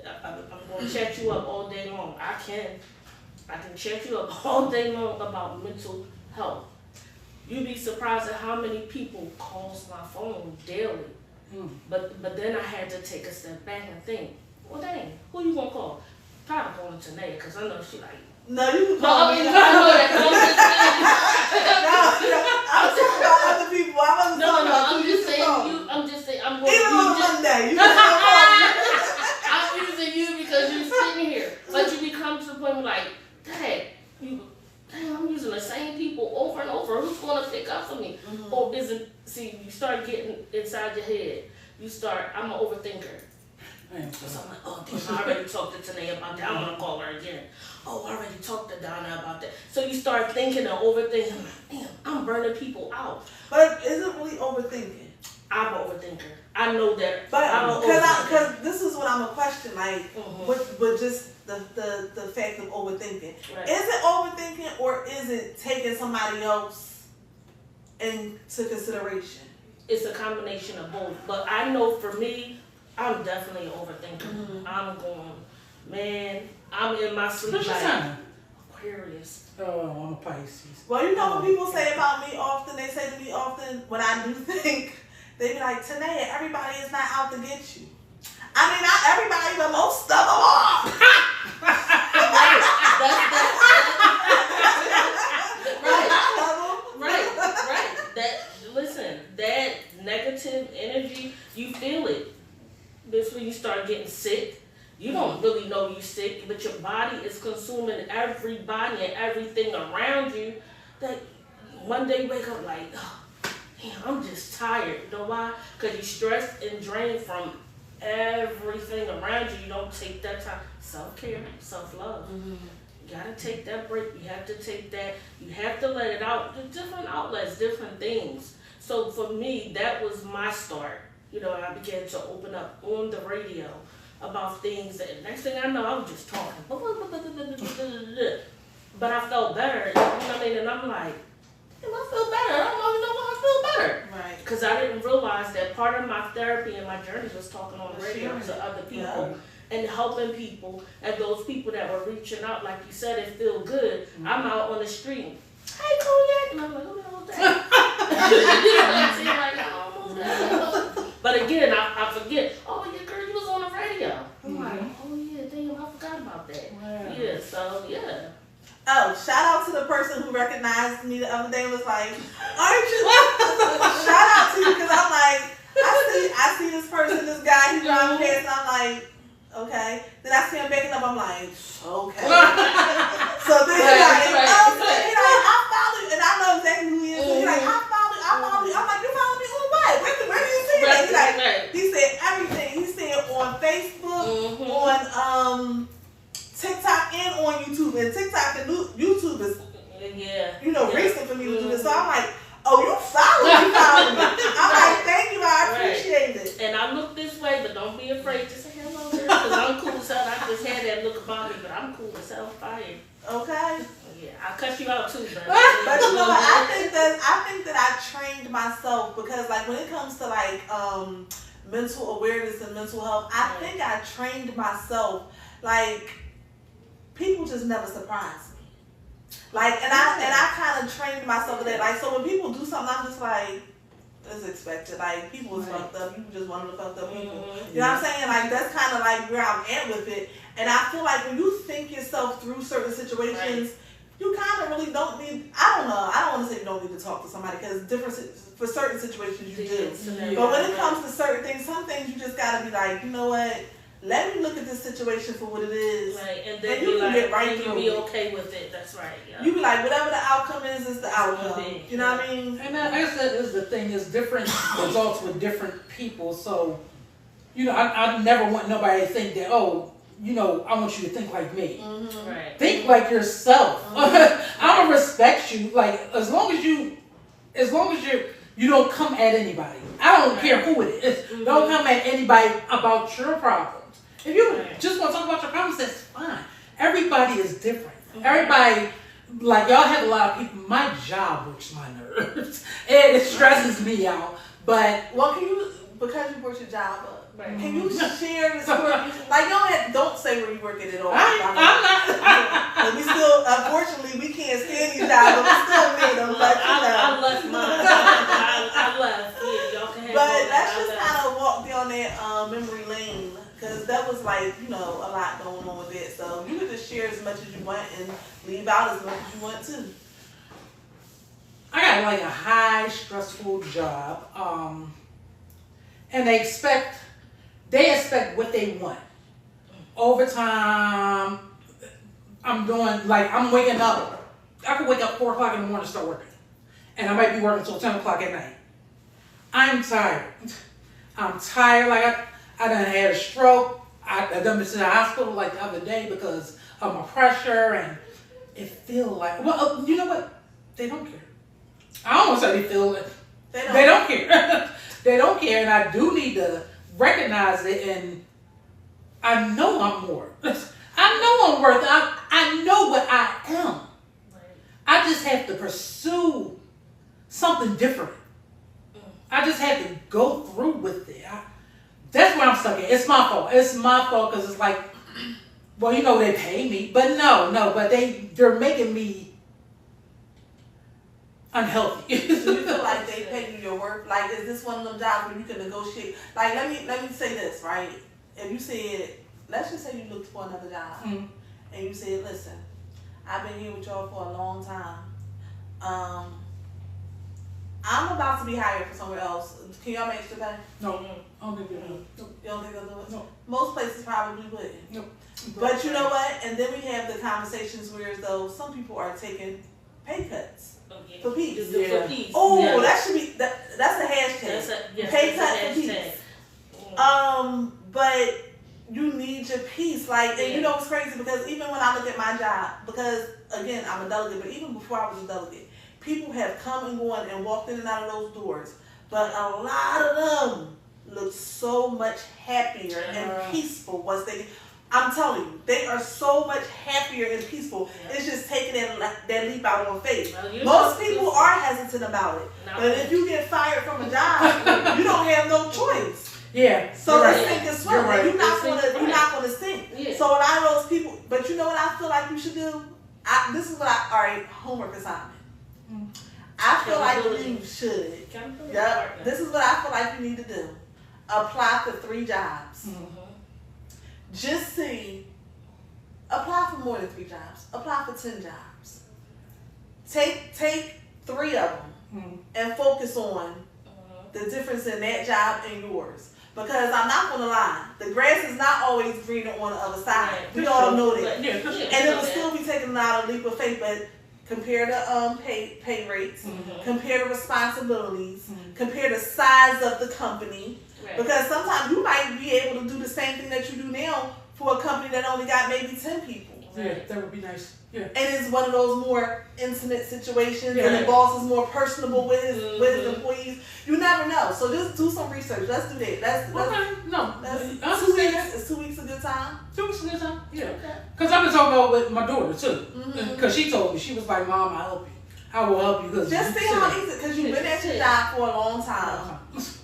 I'm going to chat you up all day long. I can chat you up all day long about mental health. You'd be surprised at how many people calls my phone daily. But then I had to take a step back and think, well dang, who you gonna call? Probably calling Tahnia, because I know she like, no, you can call me. I'm talking about other people. I wasn't talking about I'm you. just saying, I'm going to even on Monday, you can call me. I'm using you because you're sitting here. But you become to the point where like, dang, I'm using the same people over and over. Who's going to pick up for me? Or you start getting inside your head. I'm an overthinker. So I'm like, oh damn, I already talked to Tahnia about that. I want to call her again. Oh, I already talked to Donna about that. So you start thinking and overthinking. I'm like, damn, I'm burning people out. But is it really overthinking? I'm an overthinker. I know that. But because this is what I'm a question, like, with just the fact of overthinking. Right. Is it overthinking or is it taking somebody else into consideration? It's a combination of both. But I know for me, I'm definitely an overthinker. I'm going, man, I'm in my sleep. What's your sign? Aquarius. Oh, I'm a Pisces. Well, you know what people say about me often? They say to me often, when I do think, they be like, Tahnia, everybody is not out to get you. I mean, not everybody, but most of them are. Right. That negative energy, you feel it. That's when you start getting sick. You don't really know you're sick, but your body is consuming everybody and everything around you. That one day you wake up like, oh, damn, I'm just tired. You know why? Because you're stressed and drained from everything around you. You don't take that time. Self-care, self-love. You gotta take that break. You have to take that. You have to let it out. There's different outlets, different things. So for me, that was my start. I began to open up on the radio. about things, and next thing I know, I was just talking. But I felt better, you know what I mean? And I'm like, damn, I feel better. I don't even know why I feel better. Right. Because I didn't realize that part of my therapy and my journey was talking on the radio to other people and helping people. And those people that were reaching out, like you said, it feel good. I'm out on the street. Hey, Congac. And I'm like, who the hell is that? You know what I'm saying? Like, I don't know that. But again, I forget. Oh, yeah, girl, you was on the radio. I'm like, oh, yeah, damn, I forgot about that. Wow. Yeah, so, yeah. Oh, shout out to the person who recognized me the other day and was like, aren't you? Shout out to you, because I'm like, I see this person, this guy, he's driving past, and I'm like, okay. Then I see him backing up, I'm like, okay. So then he's like, I follow you, and I know exactly who he is. He's like, I follow you. I'm like, you follow me on what? Where do you see that? He's like, he said everything. He said on Facebook, on TikTok, and on YouTube. And TikTok and YouTube is, recent for me to do this. So I'm like, oh, you follow me. I'm like, thank you, I appreciate it. And I look this way, but don't be afraid to say hello, girl, because I'm cool as hell. I just had that look about me, but I'm cool as hell. Fine. Okay. Yeah, I'll cut you out too, but you know what? I think that I trained myself, because like when it comes to like mental awareness and mental health, I think I trained myself. Like, people just never surprise me. Like, and I kind of trained myself with that. Like, so when people do something, I'm just like, it's expected. Like, people is fucked up. You just one of the fucked up people. You know what I'm saying? Like, that's kind of like where I'm at with it. And I feel like when you think yourself through certain situations, you kind of really don't need, I don't know, I don't want to say you don't need to talk to somebody, because for certain situations you do. But when it comes to certain things, some things you just got to be like, you know what? Let me look at this situation for what it is. Right, and then you can get right and through you be it. okay with it. That's right. Yeah. You be like, whatever the outcome is the outcome. You know what I mean? And I guess that is the thing, is different results with different people. So, I never want nobody to think that, oh, I want you to think like me. Mm-hmm. Right. Think like yourself. I'm gonna respect you. Like, as long as you don't come at anybody. I don't care who it is. Mm-hmm. Don't come at anybody about your problems. If you just want to talk about your problems, that's fine. Everybody is different. Mm-hmm. Everybody, like, y'all have a lot of people. My job works my nerves. It stresses me out. But because you work your job up, right. Can you share the story? Like, don't say where you work at all. I'm not. We still, unfortunately, we can't stand these jobs, but we still need them. I left mine. I left. Yeah, y'all can have. But let's just kind of walk down that memory lane, because that was like, a lot going on with it. So you can just share as much as you want and leave out as much as you want too. I got like a high stressful job, and they expect what they want. Overtime, I'm waking up. I could wake up 4 o'clock in the morning and start working, and I might be working until 10 o'clock at night. I'm tired. Like I done had a stroke. I done been to the hospital like the other day because of my pressure, and it feel like, well, you know what? They don't care. I don't want to say they feel it. They don't care. They don't care, and I do need to recognize it, and I know I'm more. I know I'm worth it. I know what I am. I just have to pursue something different. I just have to go through with it. That's where I'm stuck at. It's my fault. It's my fault, because it's like, well, they pay me, but no, but they're making me unhealthy. So you feel like they pay you your worth? Like, is this one of them jobs where you can negotiate? Like, let me say this, right? If you said, let's just say you looked for another job, and you said, listen, I've been here with y'all for a long time. I'm about to be hired for somewhere else. Can y'all make extra pay? No, I don't think they'll do it. You don't think they'll do it? No. Most places probably wouldn't. Nope. But you know what? And then we have the conversations where, though, some people are taking pay cuts. For peace. For peace. Oh, yeah. that should be that's the hashtag. Pay cut for peace. But you need your peace. Like, and you know what's crazy? Because even when I look at my job, because again, I'm a delegate, but even before I was a delegate, people have come and gone and walked in and out of those doors. But a lot of them look so much happier and peaceful once they. I'm telling you, they are so much happier and peaceful. Yeah. It's just taking that leap out on faith. Well, most people are hesitant about it. But if you get fired from a job, you don't have no choice. Yeah. So let's sink and swim. You're not gonna sink. Yeah. So a lot of those people, but you know what I feel like you should do? This is what homework assignment. I feel like you should. Yep. This is what I feel like you need to do. Apply for 3 jobs. Just see, apply for more than 3 jobs. Apply for 10 jobs. Take 3 of them and focus on the difference in that job and yours. Because I'm not going to lie, the grass is not always greener on the other side. Right. We all know that. Yeah, and it will still be taking out a leap of faith, but compare the pay rates, compare the responsibilities, compare the size of the company. Right. Because sometimes you might be able to do the same thing that you do now for a company that only got maybe 10 people. Yeah, that would be nice. Yeah. And it's one of those more intimate situations, and the boss is more personable with his employees. You never know. So just do some research. Let's do that. Let's 2 weeks. Is 2 weeks a good time? 2 weeks a good time. Yeah. Because I've been talking about with my daughter too. Because she told me, she was like, "Mom, I'll help you. I will help you." Just see how easy. Because you've been at your job for a long time.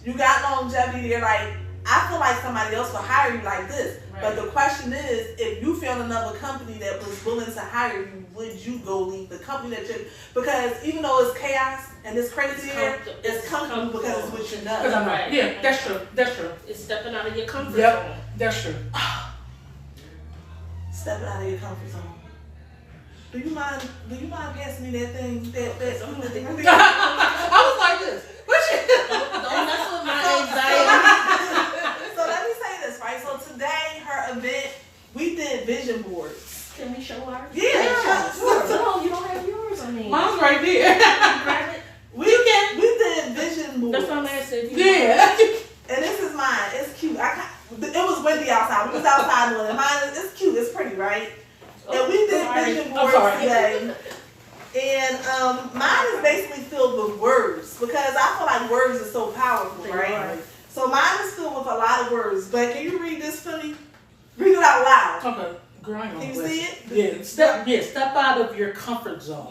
You got longevity there. Like, I feel like somebody else will hire you like this. Right. But the question is, if you found another company that was willing to hire you, would you go leave the company that you're... Because even though it's chaos and it's crazy there, it's comfortable because it's what you know. Right. Yeah, that's true. That's true. It's stepping out of your comfort zone. That's true. Stepping out of your comfort zone. Do you mind passing me that thing? I was like this. Don't mess with my anxiety. So let me say this, right? So today, her event, we did vision boards. Can we show ours? Yeah. Sure. No, you don't have yours. I mean, mine's right there. Grab it. We did vision boards. That's what I'm asking. Yeah. And this is mine. It's cute. It was windy outside. We was outside doing it. Mine is cute. It's pretty, right? And we did vision boards today. And mine is basically filled with words because I feel like words are so powerful, right? So mine is filled with a lot of words. But can you read this for me? Read it out loud. Okay. Can you see it? Step out of your comfort zone.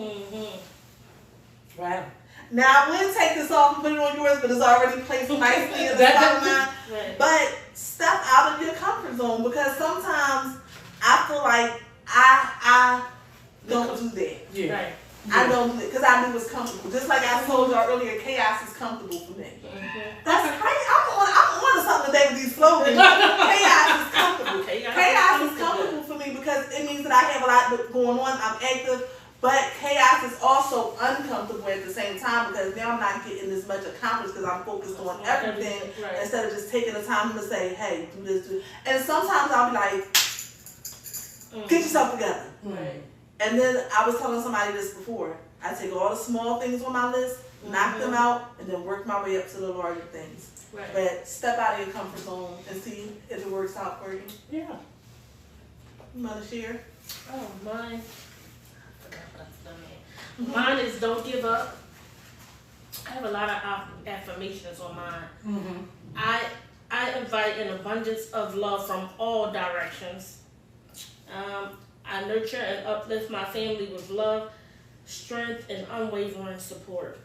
Wow. Now I would take this off and put it on yours, but it's already placed nicely in the spot of mine. Right. But step out of your comfort zone because sometimes I feel like I don't do that. Yeah. Right. I don't do it because I knew it was comfortable. Just like I told y'all earlier, chaos is comfortable for me. That's crazy. I'm on to something today with these slogans. Chaos is comfortable. Chaos is comfortable for me because it means that I have a lot going on. I'm active. But chaos is also uncomfortable at the same time because now I'm not getting as much accomplished because I'm focused on everything instead of just taking the time to say, hey, do this, do this. And sometimes I'll be like, get yourself together. Right. And then I was telling somebody this before. I take all the small things on my list, knock them out, and then work my way up to the larger things. Right. But step out of your comfort zone and see if it works out for you. Yeah. You want to share? Oh, mine. Mine is don't give up. I have a lot of affirmations on mine. I invite an abundance of love from all directions. I nurture and uplift my family with love, strength, and unwavering support.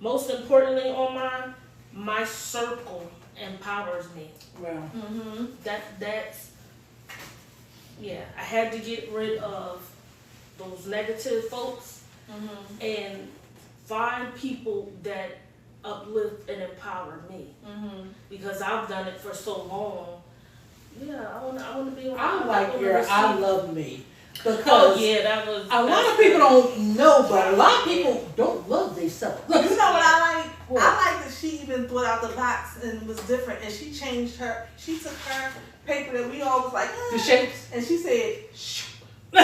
Most importantly on mine, my circle empowers me. Wow. That's I had to get rid of those negative folks and find people that uplift and empower me because I've done it for so long. Yeah, I want to be around. I like your I love me because that was a lot of people don't know, but a lot of people don't love themselves. You know what I like? What? I like that she even threw out the box and was different, and she changed her. She took her paper that we all was like the shapes, and she said, shh. I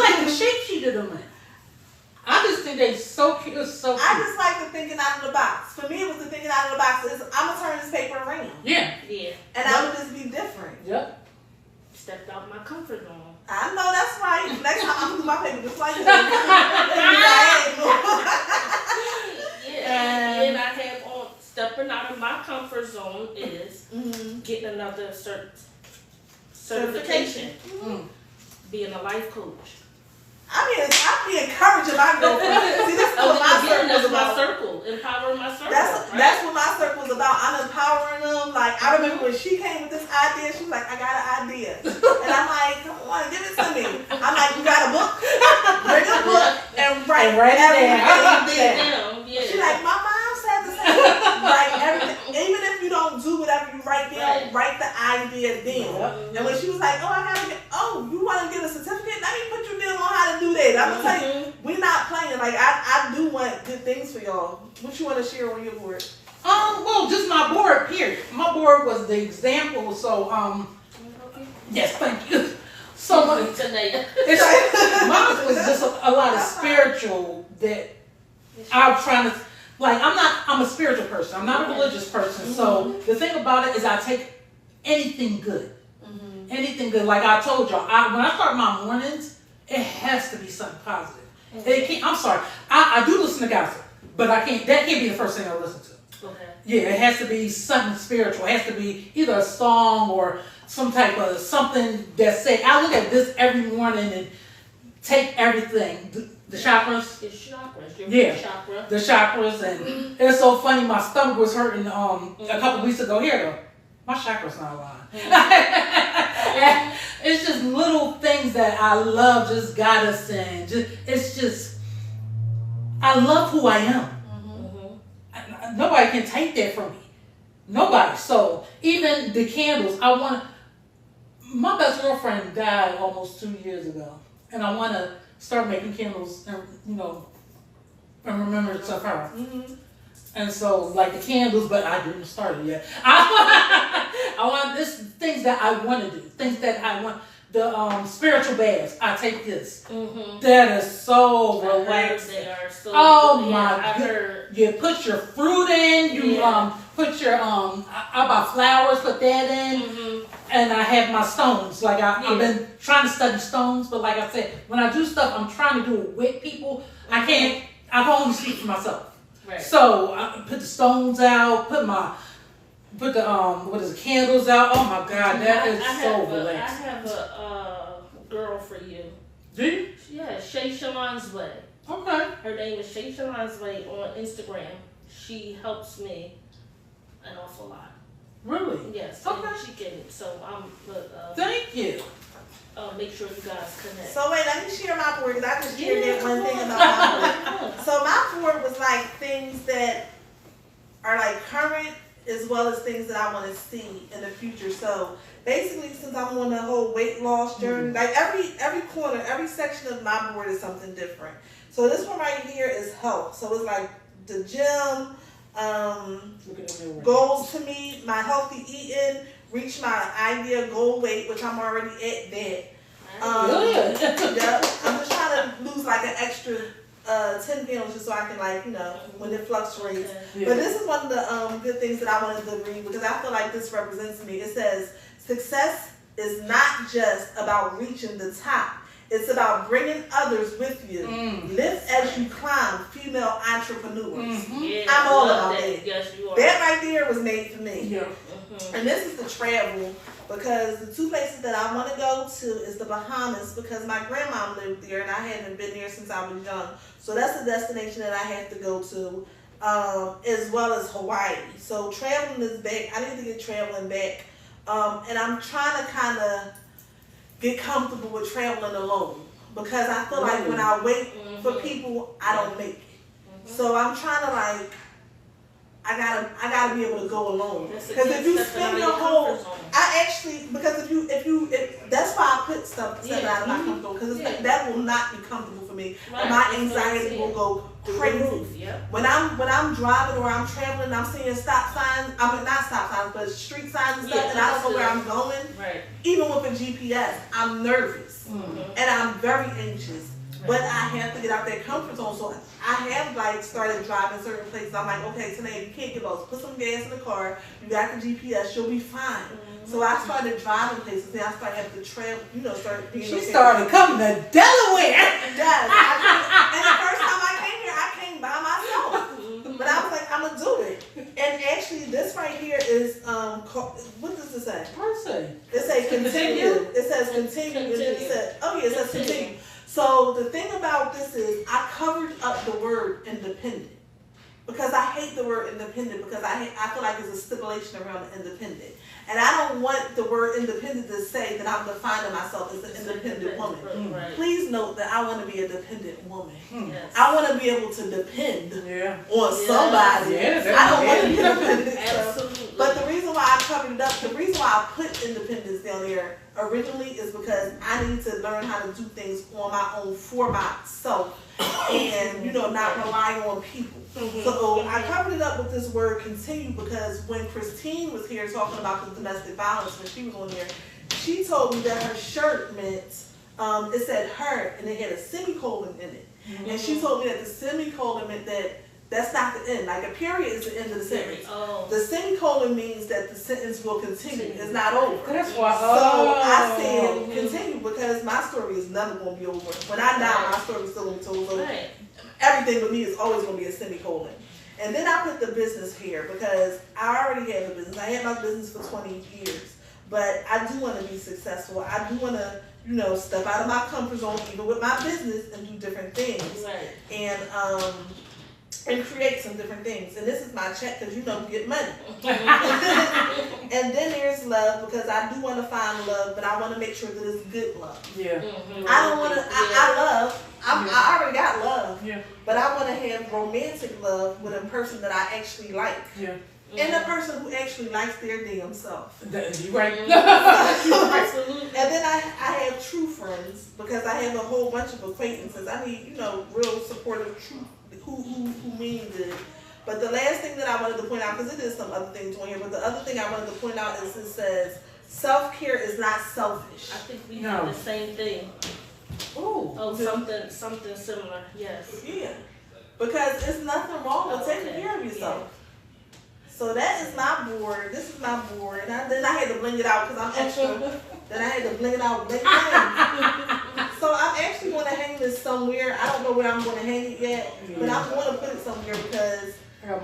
like the shape she did them in. I just think they so cute. So cute. I just like the thinking out of the box. For me, it was the thinking out of the box. I'm gonna turn this paper around. Yeah. And I would just be different. Yep. Stepped out my comfort zone. I know that's right. Next time I'm gonna do my paper just like this. And I have on stepping out of my comfort zone is getting another certification. Being a life coach. I be encouraging my girlfriend. See, this is what my circle is about. Empowering my circle. That's what my circle is about. I'm empowering them. Like, I remember when she came with this idea, she was like, I got an idea. And I'm like, come on, give it to me. I'm like, you got a book? Bring a book and write everything down. Yeah. She's like, my mom said the same. Write everything. Even if you don't do whatever you write down, write the idea down. And when she was like, you want to get a certificate? Let me put you down on how to do that. I'm gonna tell you, we're not playing. Like I do want good things for y'all. What you want to share on your board? Well, just my board. Period. My board was the example. So yes, thank you. So mine was just a lot of spiritual that I'm trying to. Like I'm a spiritual person. I'm not a religious person. So the thing about it is, I take anything good. Anything good. Like I told y'all, when I start my mornings, it has to be something positive. It can't, I'm sorry. I do listen to gossip, but that can't be the first thing I listen to. Okay. Yeah, it has to be something spiritual. It has to be either a song or some type of something that say, I look at this every morning and take everything. The chakras. It's chakras. Chakra. The chakras. And it's so funny, my stomach was hurting a couple weeks ago. Here though. My chakra's not aligned. It's just little things that I love, just got us in. I love who I am. Nobody can take that from me. Nobody. So even the candles, my best girlfriend died almost 2 years ago. And I want to start making candles and, in remembrance of her. And so, like the candles, but I didn't start it yet. I want things that I want to do. Things that I want. The spiritual baths. I take this. That is so relaxing. My God. You put your fruit in. You put your I buy flowers. Put that in. And I have my stones. Like I've been trying to study stones, but like I said, when I do stuff, I'm trying to do it with people. I can only speak for myself. Right. So I put the stones out, put the candles out. Oh my God, that is so relaxing. I have a girl for you. Do you? Yeah, Shay Shalon's Way. Okay. Her name is Shay Shalon's Way on Instagram. She helps me an awful lot. Really? Yes. Okay. She can. So thank you. Make sure you guys connect. So wait, let me share my board because I just shared that one thing about my board. So my board was like things that are like current as well as things that I want to see in the future. So basically, since I'm on the whole weight loss journey, like every corner, every section of my board is something different. So this one right here is health. So it's like the gym, goals to meet, my healthy eating, reach my ideal goal weight, which I'm already at that. I'm just trying to lose like an extra 10 pounds just so I can when it fluctuates. Yeah. But this is one of the good things that I wanted to read because I feel like this represents me. It says, success is not just about reaching the top. It's about bringing others with you. Lift as you climb, female entrepreneurs. Yeah, I'm all about that. Yes, you are. That right there was made for me. Yeah. And this is the travel because the two places that I want to go to is the Bahamas because my grandma lived there and I hadn't been there since I was young. So that's a destination that I have to go to, as well as Hawaii. So traveling is back. I need to get traveling back. And I'm trying to kind of get comfortable with traveling alone because I feel like when I wait for people, I don't make it. So I'm trying to I gotta be able to go alone because if you spend your whole, if that's why I put stuff out of my comfort zone because that will not be comfortable for me. Right. My anxiety will go crazy. When I'm driving or I'm traveling, I'm seeing stop signs. I mean not stop signs, but street signs and stuff, and I don't know where I'm going. Right. Even with a GPS, I'm nervous and I'm very anxious. But I have to get out that comfort zone. So I have started driving certain places. I'm like, okay, today you can't get lost. Put some gas in the car. You got the GPS. You'll be fine. So I started driving places. Then I started having to travel. Start being. She started coming to Delaware. Yes. And the first time I came here, I came by myself. But I was And actually, this right here is what does it say? Mercy. It says continue. It says continue. It says, oh yeah, it says continue. So the thing about this is, I covered up the word independent because I hate the word independent because I feel like it's a stipulation around independent, and I don't want the word independent to say that I'm defining myself as an independent woman. Right. Please note that I want to be a dependent woman. Yes. I want to be able to depend on Yeah. somebody. Yeah, I don't want to be dependent. Absolutely. But the reason why I covered it up, the reason why I put independence down there originally is because I need to learn how to do things on my own for myself and, not rely on people. So I covered it up with this word continue because when Christine was here talking about the domestic violence, when she was on here, she told me that her shirt meant, it said her and it had a semicolon in it. And she told me that the semicolon meant that that's not the end. Like a period is the end of the sentence. Oh. The semicolon means that the sentence will continue. It's not over. That's why. So I said continue because my story is never going to be over. When I die, my story is still going to be told. So everything with me is always going to be a semicolon. And then I put the business here because I already have a business. I had my business for 20 years. But I do want to be successful. I do want to, step out of my comfort zone even with my business and do different things. Right. And create some different things. And this is my check because you get money. And then there's love because I do want to find love, but I want to make sure that it's good love. Yeah. I don't want to, I love, I already got love. Yeah. But I want to have romantic love with a person that I actually like. Yeah. And a person who actually likes their damn self. You right. Absolutely. And then I have true friends because I have a whole bunch of acquaintances. I need, real supportive, true, who mean good. But the last thing that I wanted to point out, because it is some other things on here, but the other thing I wanted to point out is it says self-care is not selfish. I think we have the same thing. Ooh. Oh, something similar. Yes. Yeah. Because it's nothing wrong with taking care of yourself. So that is my board. This is my board. And then I had to bling it out because I'm extra. Then I had to bling it out. Bling. So I'm actually going to hang this somewhere. I don't know where I'm going to hang it yet, but I'm going to put it somewhere because I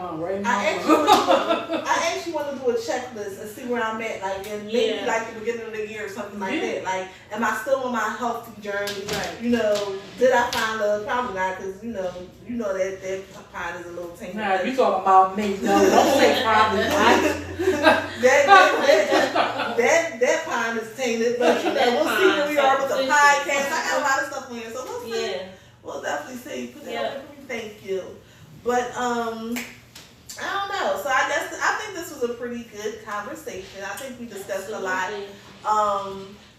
actually want to do a checklist and see where I'm at, like in maybe like the beginning of the year or something like that. Like, am I still on my healthy journey? Did I find love? Probably not, because that pine is a little tainted. Nah, you talking about me? No, don't say probably not. that pine is tainted, but we'll see where we are with the podcast. I got a lot of stuff on here, so we'll see. Yeah. We'll definitely see. Put that up for me. Thank you. But I don't know. So I think this was a pretty good conversation. I think we discussed a lot.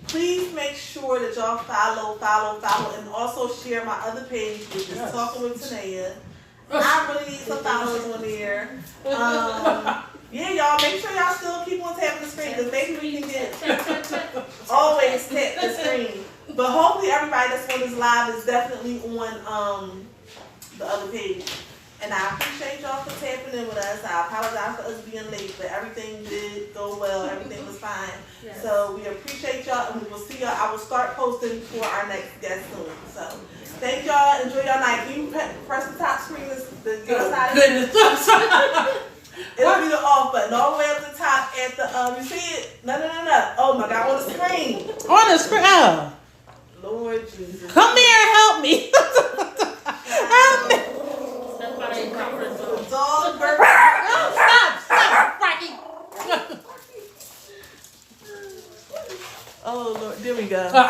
Please make sure that y'all follow, and also share my other page, which is Talking with Tahnia. I really need some followers on there. Yeah, y'all, make sure y'all still keep on tapping the screen because maybe we can get always tap the screen. But hopefully everybody that's on this live is definitely on the other page. And I appreciate y'all for tapping in with us. I apologize for us being late, but everything did go well. Everything was fine. Yes. So we appreciate y'all, and we will see y'all. I will start posting for our next guest soon. So thank y'all. Enjoy your night. Can you press the top screen to get us out of here? It'll be the off button all the way up the top at the, you see it? No. Oh my God, on the screen. On the screen. Oh. Lord Jesus. Come here and help me. Help me. Dog bird. Stop, Rocky. Oh Lord, there we go.